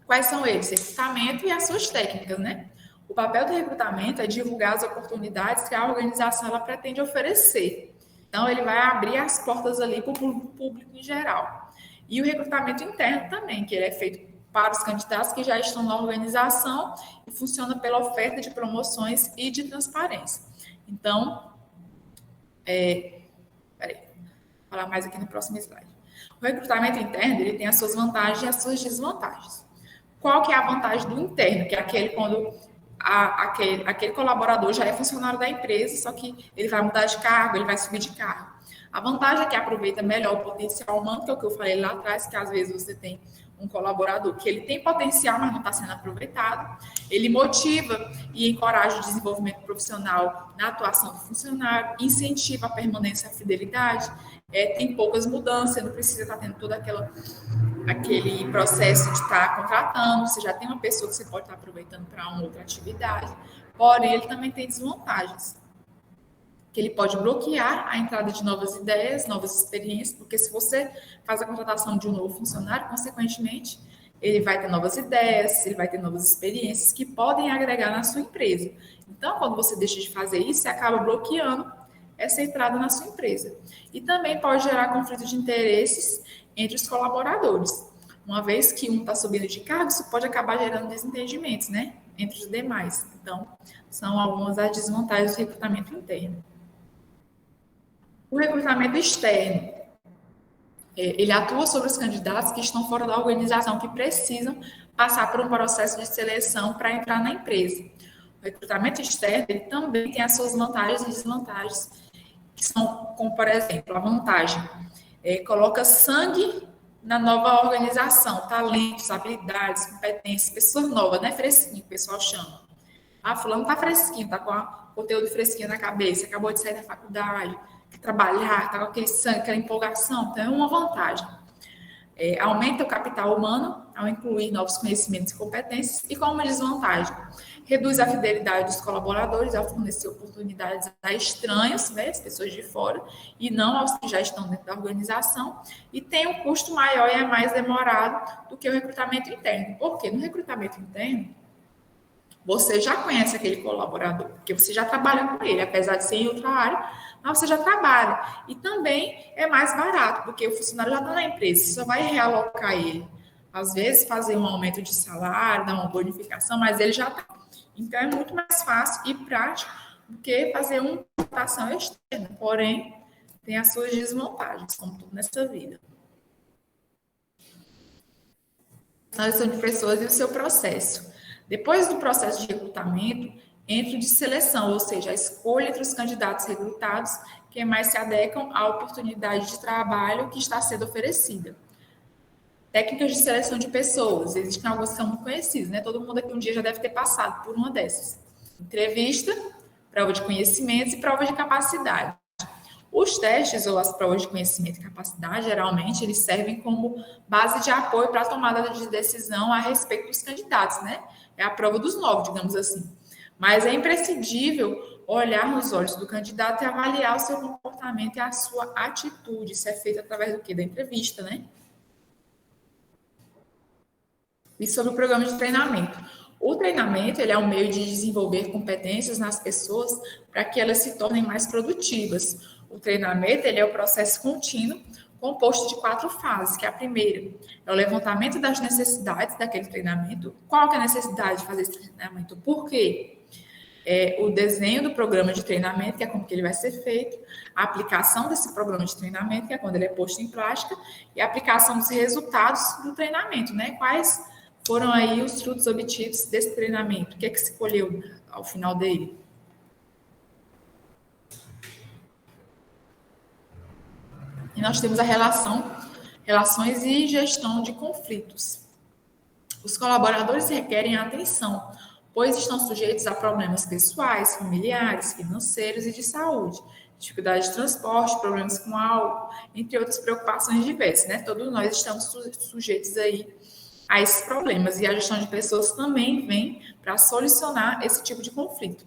Quais são eles? Recrutamento e as suas técnicas, né? O papel do recrutamento é divulgar as oportunidades que a organização ela pretende oferecer. Então, ele vai abrir as portas ali para o público em geral. E o recrutamento interno também, que ele é feito para os candidatos que já estão na organização e funciona pela oferta de promoções e de transparência. Então, vou falar mais aqui no próximo slide. O recrutamento interno, ele tem as suas vantagens e as suas desvantagens. Qual que é a vantagem do interno? Que é aquele quando aquele colaborador já é funcionário da empresa, só que ele vai mudar de cargo, ele vai subir de cargo. A vantagem é que aproveita melhor o potencial humano, que é o que eu falei lá atrás, que às vezes você tem um colaborador que ele tem potencial, mas não está sendo aproveitado. Ele motiva e encoraja o desenvolvimento profissional na atuação do funcionário, incentiva a permanência e a fidelidade, tem poucas mudanças, não precisa estar tendo toda aquela aquele processo de estar contratando, você já tem uma pessoa que você pode estar aproveitando para uma outra atividade, porém ele também tem desvantagens, que ele pode bloquear a entrada de novas ideias, novas experiências, porque se você faz a contratação de um novo funcionário, consequentemente, ele vai ter novas ideias, ele vai ter novas experiências que podem agregar na sua empresa. Então, quando você deixa de fazer isso, você acaba bloqueando essa entrada na sua empresa. E também pode gerar conflito de interesses entre os colaboradores. Uma vez que um está subindo de cargo, isso pode acabar gerando desentendimentos, né, entre os demais. Então, são algumas das desvantagens do recrutamento interno. O recrutamento externo, ele atua sobre os candidatos que estão fora da organização, que precisam passar por um processo de seleção para entrar na empresa. O recrutamento externo, ele também tem as suas vantagens e desvantagens, que são, como por exemplo, a vantagem, coloca sangue na nova organização, talentos, habilidades, competências, pessoas novas, né? Fresquinho, o pessoal chama. Ah, fulano tá fresquinho, tá com o conteúdo fresquinho na cabeça, acabou de sair da faculdade, quer trabalhar, tá com aquele sangue, aquela empolgação, então é uma vantagem. Aumenta o capital humano ao incluir novos conhecimentos e competências, e como uma desvantagem, reduz a fidelidade dos colaboradores ao fornecer oportunidades a estranhos, né, as pessoas de fora, e não aos que já estão dentro da organização, e tem um custo maior e é mais demorado do que o recrutamento interno. Por quê? No recrutamento interno, você já conhece aquele colaborador, porque você já trabalha com ele, apesar de ser em outra área, mas você já trabalha. E também é mais barato, porque o funcionário já está na empresa, você só vai realocar ele. Às vezes, fazer um aumento de salário, dar uma bonificação, mas ele já está. Então, é muito mais fácil e prático do que fazer uma contratação externa. Porém, tem as suas desvantagens, como tudo nessa vida. A seleção de pessoas e o seu processo. Depois do processo de recrutamento, entra o de seleção, ou seja, a escolha entre os candidatos recrutados que mais se adequam à oportunidade de trabalho que está sendo oferecida. Técnicas de seleção de pessoas, existem algumas que são muito conhecidas, né? Todo mundo aqui um dia já deve ter passado por uma dessas. Entrevista, prova de conhecimentos e prova de capacidade. Os testes ou as provas de conhecimento e capacidade, geralmente, eles servem como base de apoio para a tomada de decisão a respeito dos candidatos, né? É a prova dos 9, digamos assim. Mas é imprescindível olhar nos olhos do candidato e avaliar o seu comportamento e a sua atitude. Isso é feito através do quê? Da entrevista, né? E sobre o programa de treinamento. O treinamento, ele é um meio de desenvolver competências nas pessoas para que elas se tornem mais produtivas. O treinamento, ele é o processo contínuo composto de 4 fases, que é a primeira é o levantamento das necessidades daquele treinamento. Qual que é a necessidade de fazer esse treinamento? Por quê? O desenho do programa de treinamento, que é como que ele vai ser feito, a aplicação desse programa de treinamento, que é quando ele é posto em prática, e a aplicação dos resultados do treinamento, né? Quais foram aí os frutos obtidos desse treinamento? O que é que se colheu ao final dele? E nós temos a relações e gestão de conflitos. Os colaboradores requerem atenção, pois estão sujeitos a problemas pessoais, familiares, financeiros e de saúde, dificuldade de transporte, problemas com álcool, entre outras preocupações diversas, né? Todos nós estamos sujeitos aí a esses problemas, e a gestão de pessoas também vem para solucionar esse tipo de conflito.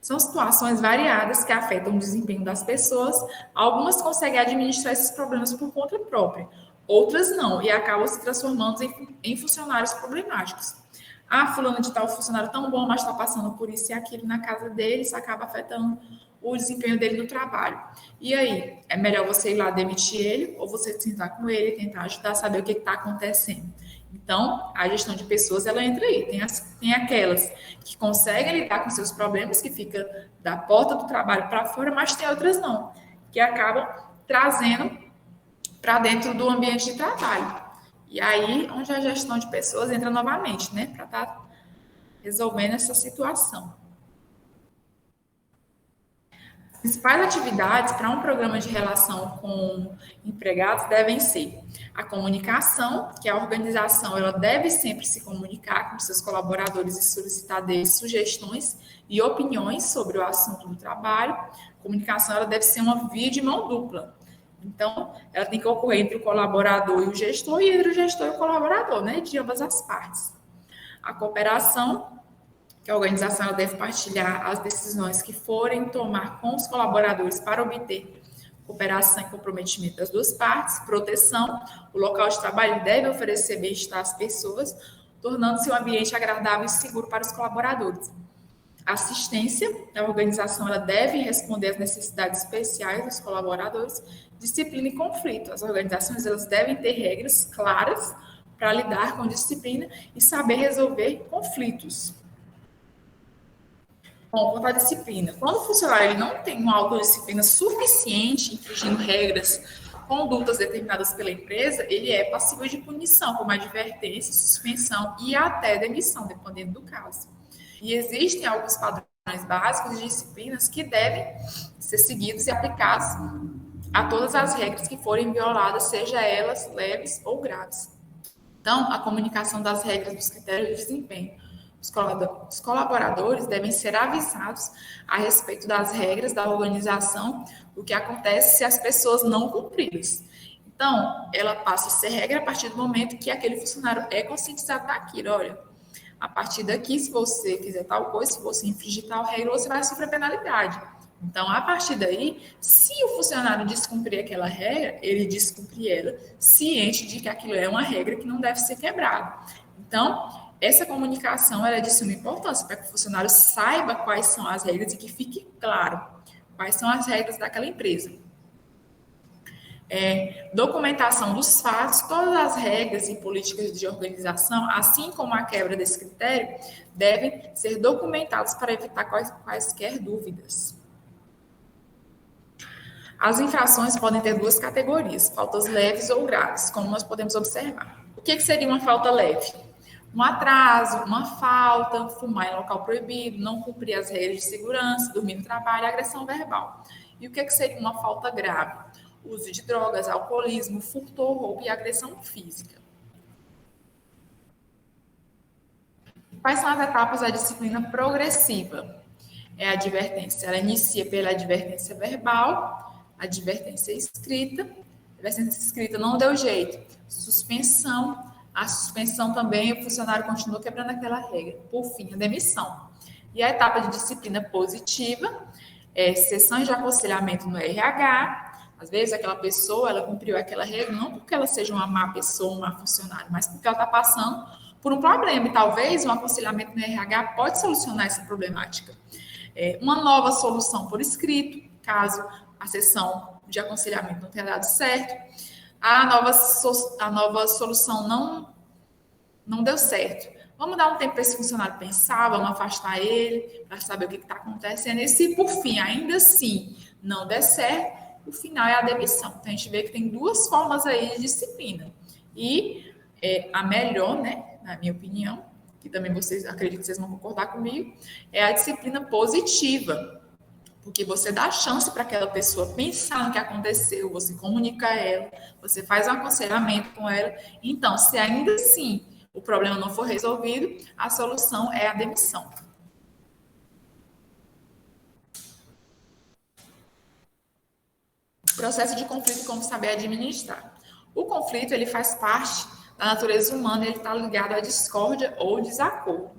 São situações variadas que afetam o desempenho das pessoas. Algumas conseguem administrar esses problemas por conta própria, outras não, e acabam se transformando em funcionários problemáticos. Ah, fulano de tal funcionário tão bom, mas está passando por isso e aquilo na casa dele, isso acaba afetando o desempenho dele no trabalho. E aí, é melhor você ir lá demitir ele, ou você sentar com ele e tentar ajudar a saber o que está acontecendo. Então, a gestão de pessoas, ela entra aí. Tem aquelas que conseguem lidar com seus problemas, que fica da porta do trabalho para fora, mas tem outras não, que acabam trazendo para dentro do ambiente de trabalho. E aí, onde a gestão de pessoas entra novamente, né, para estar resolvendo essa situação. As principais atividades para um programa de relação com empregados devem ser a comunicação, que a organização ela deve sempre se comunicar com seus colaboradores e solicitar deles sugestões e opiniões sobre o assunto do trabalho. A comunicação ela deve ser uma via de mão dupla. Então, ela tem que ocorrer entre o colaborador e o gestor, e entre o gestor e o colaborador, né, de ambas as partes. A cooperação, que a organização ela deve partilhar as decisões que forem tomar com os colaboradores para obter cooperação e comprometimento das duas partes. Proteção, o local de trabalho deve oferecer bem-estar às pessoas, tornando-se um ambiente agradável e seguro para os colaboradores. Assistência, a organização ela deve responder às necessidades especiais dos colaboradores. Disciplina e conflito, as organizações elas devem ter regras claras para lidar com disciplina e saber resolver conflitos. Bom, quanto à disciplina, quando o funcionário ele não tem uma autodisciplina suficiente, infringindo regras, condutas determinadas pela empresa, ele é passível de punição, como advertência, suspensão e até demissão, dependendo do caso. E existem alguns padrões básicos de disciplinas que devem ser seguidos e aplicados a todas as regras que forem violadas, seja elas leves ou graves. Então, a comunicação das regras dos critérios de desempenho. Os colaboradores devem ser avisados a respeito das regras da organização, o que acontece se as pessoas não cumpri-las. Então, ela passa a ser regra a partir do momento que aquele funcionário é conscientizado daquilo. Olha, a partir daqui, se você fizer tal coisa, se você infringir tal regra, você vai sofrer penalidade. Então, a partir daí, se o funcionário descumprir aquela regra, ele descumprir ela, ciente de que aquilo é uma regra que não deve ser quebrada. Então, essa comunicação ela é de suma importância para que o funcionário saiba quais são as regras e que fique claro quais são as regras daquela empresa. Documentação dos fatos, todas as regras e políticas de organização, assim como a quebra desse critério, devem ser documentados para evitar quaisquer dúvidas. As infrações podem ter duas categorias, faltas leves ou graves, como nós podemos observar. O que seria uma falta leve? Um atraso, uma falta, fumar em local proibido, não cumprir as regras de segurança, dormir no trabalho, agressão verbal. E o que seria uma falta grave? Uso de drogas, alcoolismo, furto ou roubo e agressão física. Quais são as etapas da disciplina progressiva? A advertência. Ela inicia pela advertência verbal, advertência escrita. Advertência escrita não deu jeito. Suspensão. A suspensão também, o funcionário continua quebrando aquela regra. Por fim, a demissão. E a etapa de disciplina positiva, sessões de aconselhamento no RH. Às vezes, aquela pessoa, ela cumpriu aquela regra, não porque ela seja uma má pessoa, uma má funcionária, mas porque ela está passando por um problema. E talvez um aconselhamento no RH pode solucionar essa problemática. Uma nova solução por escrito, caso a sessão de aconselhamento não tenha dado certo. A nova solução não deu certo. Vamos dar um tempo para esse funcionário pensar, vamos afastar ele, para saber o que está acontecendo. E se, por fim, ainda assim não der certo, o final é a demissão. Então, a gente vê que tem duas formas aí de disciplina. E a melhor, né, na minha opinião, que também acredito que vocês vão concordar comigo, é a disciplina positiva. Porque você dá chance para aquela pessoa pensar no que aconteceu, você comunica a ela, você faz um aconselhamento com ela. Então, se ainda assim o problema não for resolvido, a solução é a demissão. Processo de conflito e como saber administrar. O conflito ele faz parte da natureza humana, ele está ligado à discórdia ou desacordo.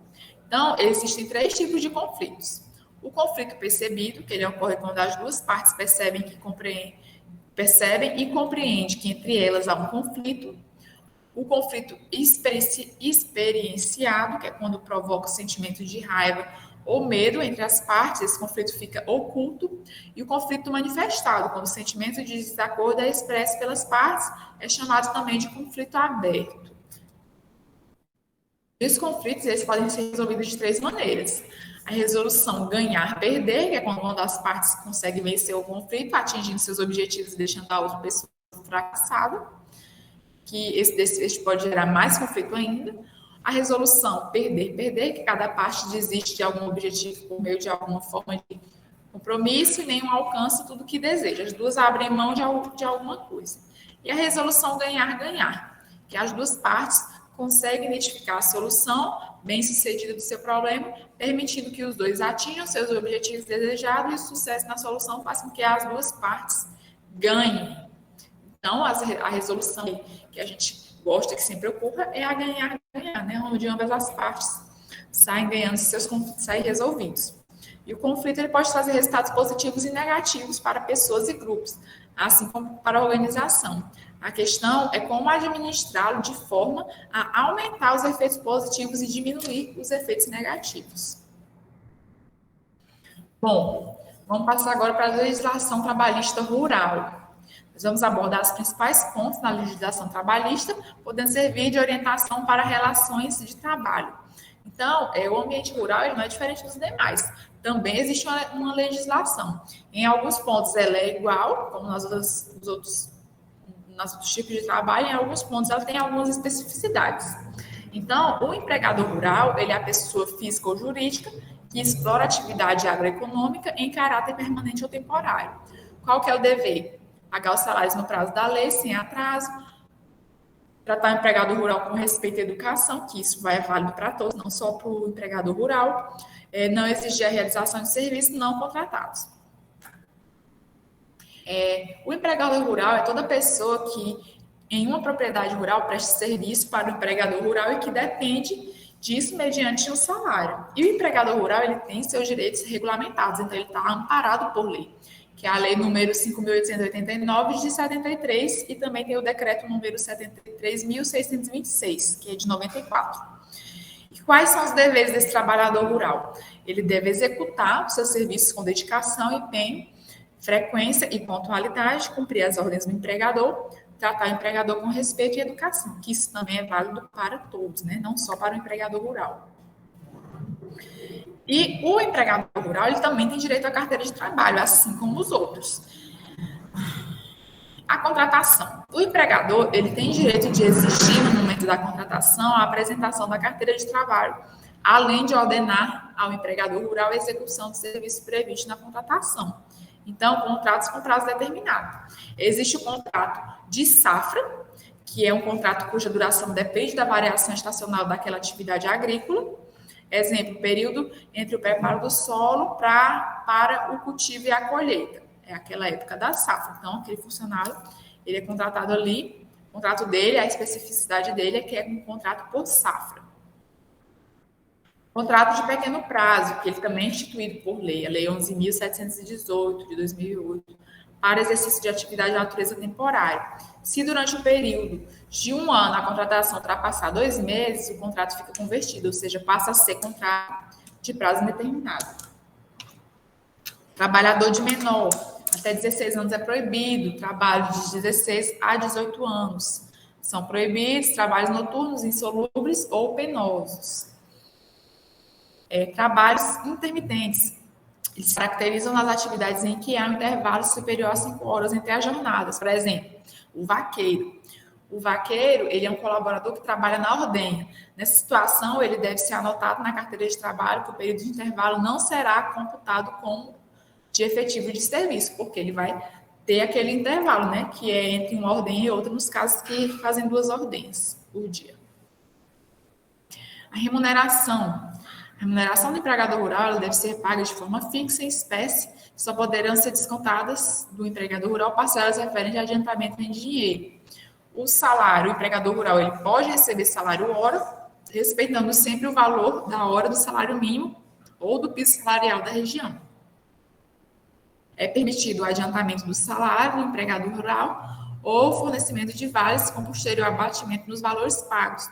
Então, existem 3 tipos de conflitos. O conflito percebido, que ele ocorre quando as duas partes percebem e compreendem que entre elas há um conflito. O conflito experienciado, que é quando provoca o sentimento de raiva ou medo entre as partes, esse conflito fica oculto. E o conflito manifestado, quando o sentimento de desacordo é expresso pelas partes, é chamado também de conflito aberto. Os conflitos eles podem ser resolvidos de 3 maneiras. A resolução ganhar-perder, que é quando uma das partes consegue vencer o conflito, atingindo seus objetivos e deixando a outra pessoa fracassada, que esse pode gerar mais conflito ainda. A resolução perder-perder, que cada parte desiste de algum objetivo por meio de alguma forma de compromisso e nenhum alcança tudo que deseja. As duas abrem mão de alguma coisa. E a resolução ganhar-ganhar, que as duas partes conseguem identificar a solução bem-sucedida do seu problema, permitindo que os dois atinjam seus objetivos desejados e o sucesso na solução faz com que as duas partes ganhem. Então, a resolução que a gente gosta que sempre ocorra é a ganhar-ganhar, né? Onde ambas as partes saem ganhando, seus conflitos saem resolvidos. E o conflito ele pode trazer resultados positivos e negativos para pessoas e grupos, assim como para a organização. A questão é como administrá-lo de forma a aumentar os efeitos positivos e diminuir os efeitos negativos. Bom, vamos passar agora para a legislação trabalhista rural. Nós vamos abordar os principais pontos na legislação trabalhista, podendo servir de orientação para relações de trabalho. Então, o ambiente rural ele não é diferente dos demais. Também existe uma legislação. Em alguns pontos ela é igual, como nos outros tipos de trabalho, em alguns pontos ela tem algumas especificidades. Então, o empregador rural, ele é a pessoa física ou jurídica que explora atividade agroeconômica em caráter permanente ou temporário. Qual que é o dever? Pagar os salários no prazo da lei, sem atraso, tratar o empregado rural com respeito à educação, que isso vai válido para todos, não só para o empregador rural, não exigir a realização de serviços não contratados. O empregador rural é toda pessoa que, em uma propriedade rural, presta serviço para o empregador rural e que depende disso mediante um salário. E o empregador rural ele tem seus direitos regulamentados, então ele está amparado por lei, que é a lei número 5.889 de 73 e também tem o decreto número 73.626, que é de 94. E quais são os deveres desse trabalhador rural? Ele deve executar os seus serviços com dedicação, empenho, frequência e pontualidade, cumprir as ordens do empregador, tratar o empregador com respeito e educação, que isso também é válido para todos, né? Não só para o empregador rural. E o empregador rural, ele também tem direito à carteira de trabalho, assim como os outros. A contratação. O empregador, ele tem direito de exigir, no momento da contratação, a apresentação da carteira de trabalho, além de ordenar ao empregador rural a execução do serviço previsto na contratação. Então, contratos com prazo determinado. Existe o contrato de safra, que é um contrato cuja duração depende da variação estacional daquela atividade agrícola. Exemplo, período entre o preparo do solo para o cultivo e a colheita. É aquela época da safra. Então, aquele funcionário, ele é contratado ali, o contrato dele, a especificidade dele é que é um contrato por safra. Contrato de pequeno prazo, que ele também é instituído por lei, a Lei 11.718, de 2008, para exercício de atividade de natureza temporária. Se durante o período de um ano a contratação ultrapassar 2 meses, o contrato fica convertido, ou seja, passa a ser contrato de prazo indeterminado. Trabalhador de menor, até 16 anos é proibido, trabalho de 16 a 18 anos. São proibidos trabalhos noturnos, insolúveis ou penosos. Trabalhos intermitentes. Eles se caracterizam nas atividades em que há um intervalo superior a 5 horas entre as jornadas. Por exemplo, o vaqueiro. O vaqueiro, ele é um colaborador que trabalha na ordenha. Nessa situação, ele deve ser anotado na carteira de trabalho que o período de intervalo não será computado como de efetivo de serviço, porque ele vai ter aquele intervalo, né, que é entre uma ordenha e outra, nos casos que fazem 2 ordenhas por dia. A remuneração. A remuneração do empregador rural deve ser paga de forma fixa em espécie, só poderão ser descontadas do empregador rural parcelas referentes a adiantamento em dinheiro. O salário, o empregador rural, ele pode receber salário hora, respeitando sempre o valor da hora do salário mínimo ou do piso salarial da região. É permitido o adiantamento do salário do empregador rural ou fornecimento de vales com posterior abatimento nos valores pagos.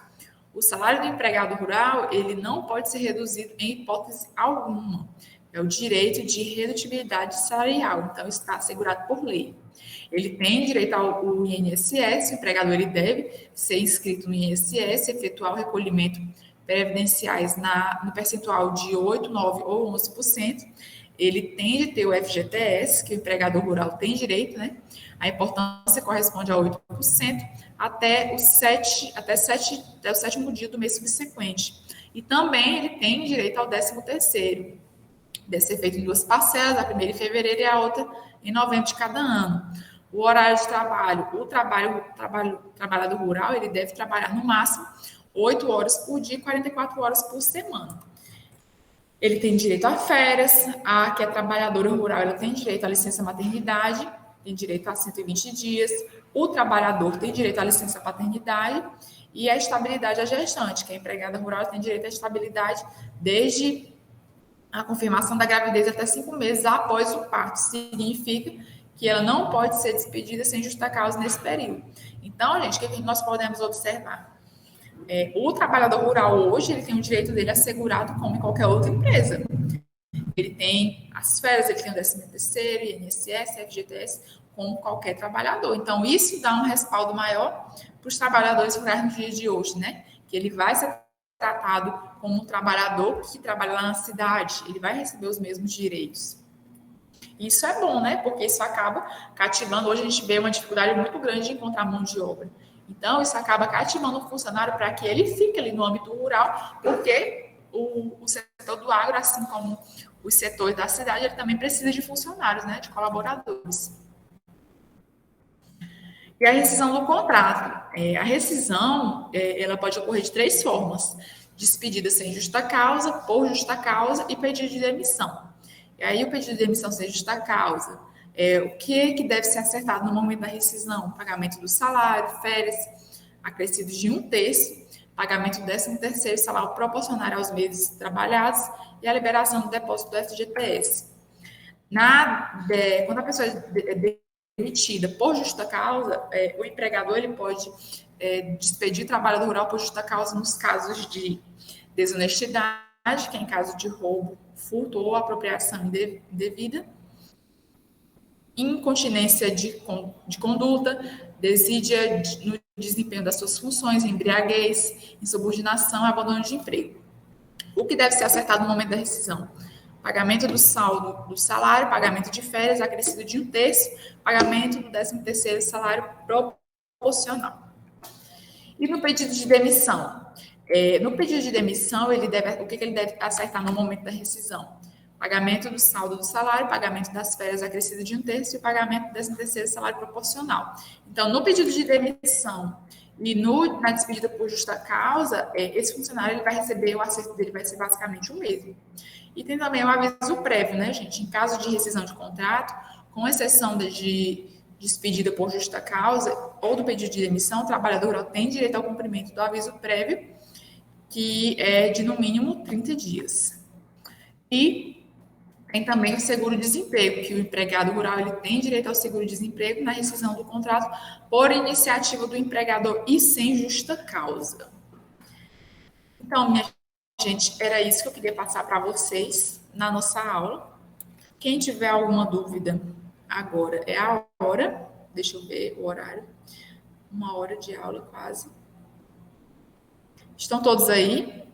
O salário do empregado rural, ele não pode ser reduzido em hipótese alguma. É o direito de redutibilidade salarial, então está assegurado por lei. Ele tem direito ao INSS, o empregador ele deve ser inscrito no INSS, efetuar o recolhimento previdenciais no percentual de 8%, 9% ou 11%. Ele tem de ter o FGTS, que o empregador rural tem direito, né? A importância corresponde a 8% até o 7º dia do mês subsequente. E também ele tem direito ao 13º. Deve ser feito em 2 parcelas, a primeira em fevereiro e a outra em novembro de cada ano. O horário de trabalho, o trabalhador rural, ele deve trabalhar no máximo 8 horas por dia e 44 horas por semana. Ele tem direito a férias, a que é trabalhadora rural, ela tem direito à licença maternidade tem direito a 120 dias, o trabalhador tem direito à licença paternidade e a estabilidade à gestante, que a empregada rural tem direito à estabilidade desde a confirmação da gravidez até 5 meses após o parto. Significa que ela não pode ser despedida sem justa causa nesse período. Então, gente, o que nós podemos observar? O trabalhador rural hoje, ele tem o direito dele assegurado como em qualquer outra empresa. Ele tem as férias, ele tem o 13º, INSS, FGTS, como qualquer trabalhador. Então, isso dá um respaldo maior para os trabalhadores rurais no dia de hoje, né? Que ele vai ser tratado como um trabalhador que trabalha lá na cidade, ele vai receber os mesmos direitos. Isso é bom, né? Porque isso acaba cativando. Hoje a gente vê uma dificuldade muito grande de encontrar mão de obra. Então, isso acaba cativando o funcionário para que ele fique ali no âmbito rural, porque o setor do agro, assim como os setores da cidade, ele também precisa de funcionários, né? De colaboradores. E a rescisão do contrato. A rescisão, ela pode ocorrer de 3 formas: despedida sem justa causa, por justa causa e pedido de demissão. E aí, o pedido de demissão sem justa causa, o que deve ser acertado no momento da rescisão? Pagamento do salário, férias, acrescidos de 1/3, pagamento do 13º salário proporcional aos meses trabalhados e a liberação do depósito do FGTS. Quando a pessoa é demitida por justa causa, o empregador ele pode despedir o trabalhador rural por justa causa nos casos de desonestidade, que é em caso de roubo, furto ou apropriação indevida, incontinência de conduta, desídia no desempenho das suas funções, embriaguez, insubordinação e abandono de emprego. O que deve ser acertado no momento da rescisão? Pagamento do saldo do salário, pagamento de férias acrescido de 1/3, pagamento do 13º salário proporcional. E no pedido de demissão? No pedido de demissão, ele deve acertar no momento da rescisão? Pagamento do saldo do salário, pagamento das férias acrescido de 1/3 e pagamento do 13º salário proporcional. Então, no pedido de demissão e na despedida por justa causa, esse funcionário ele vai receber, o acerto dele vai ser basicamente o mesmo. E tem também o aviso prévio, né, gente? Em caso de rescisão de contrato, com exceção de despedida por justa causa ou do pedido de demissão, o trabalhador tem direito ao cumprimento do aviso prévio, que é de no mínimo 30 dias. E tem também o seguro-desemprego, que o empregado rural ele tem direito ao seguro-desemprego na rescisão do contrato por iniciativa do empregador e sem justa causa. Então, minha gente, era isso que eu queria passar para vocês na nossa aula. Quem tiver alguma dúvida, agora é a hora. Deixa eu ver o horário. 1 hora de aula quase. Estão todos aí?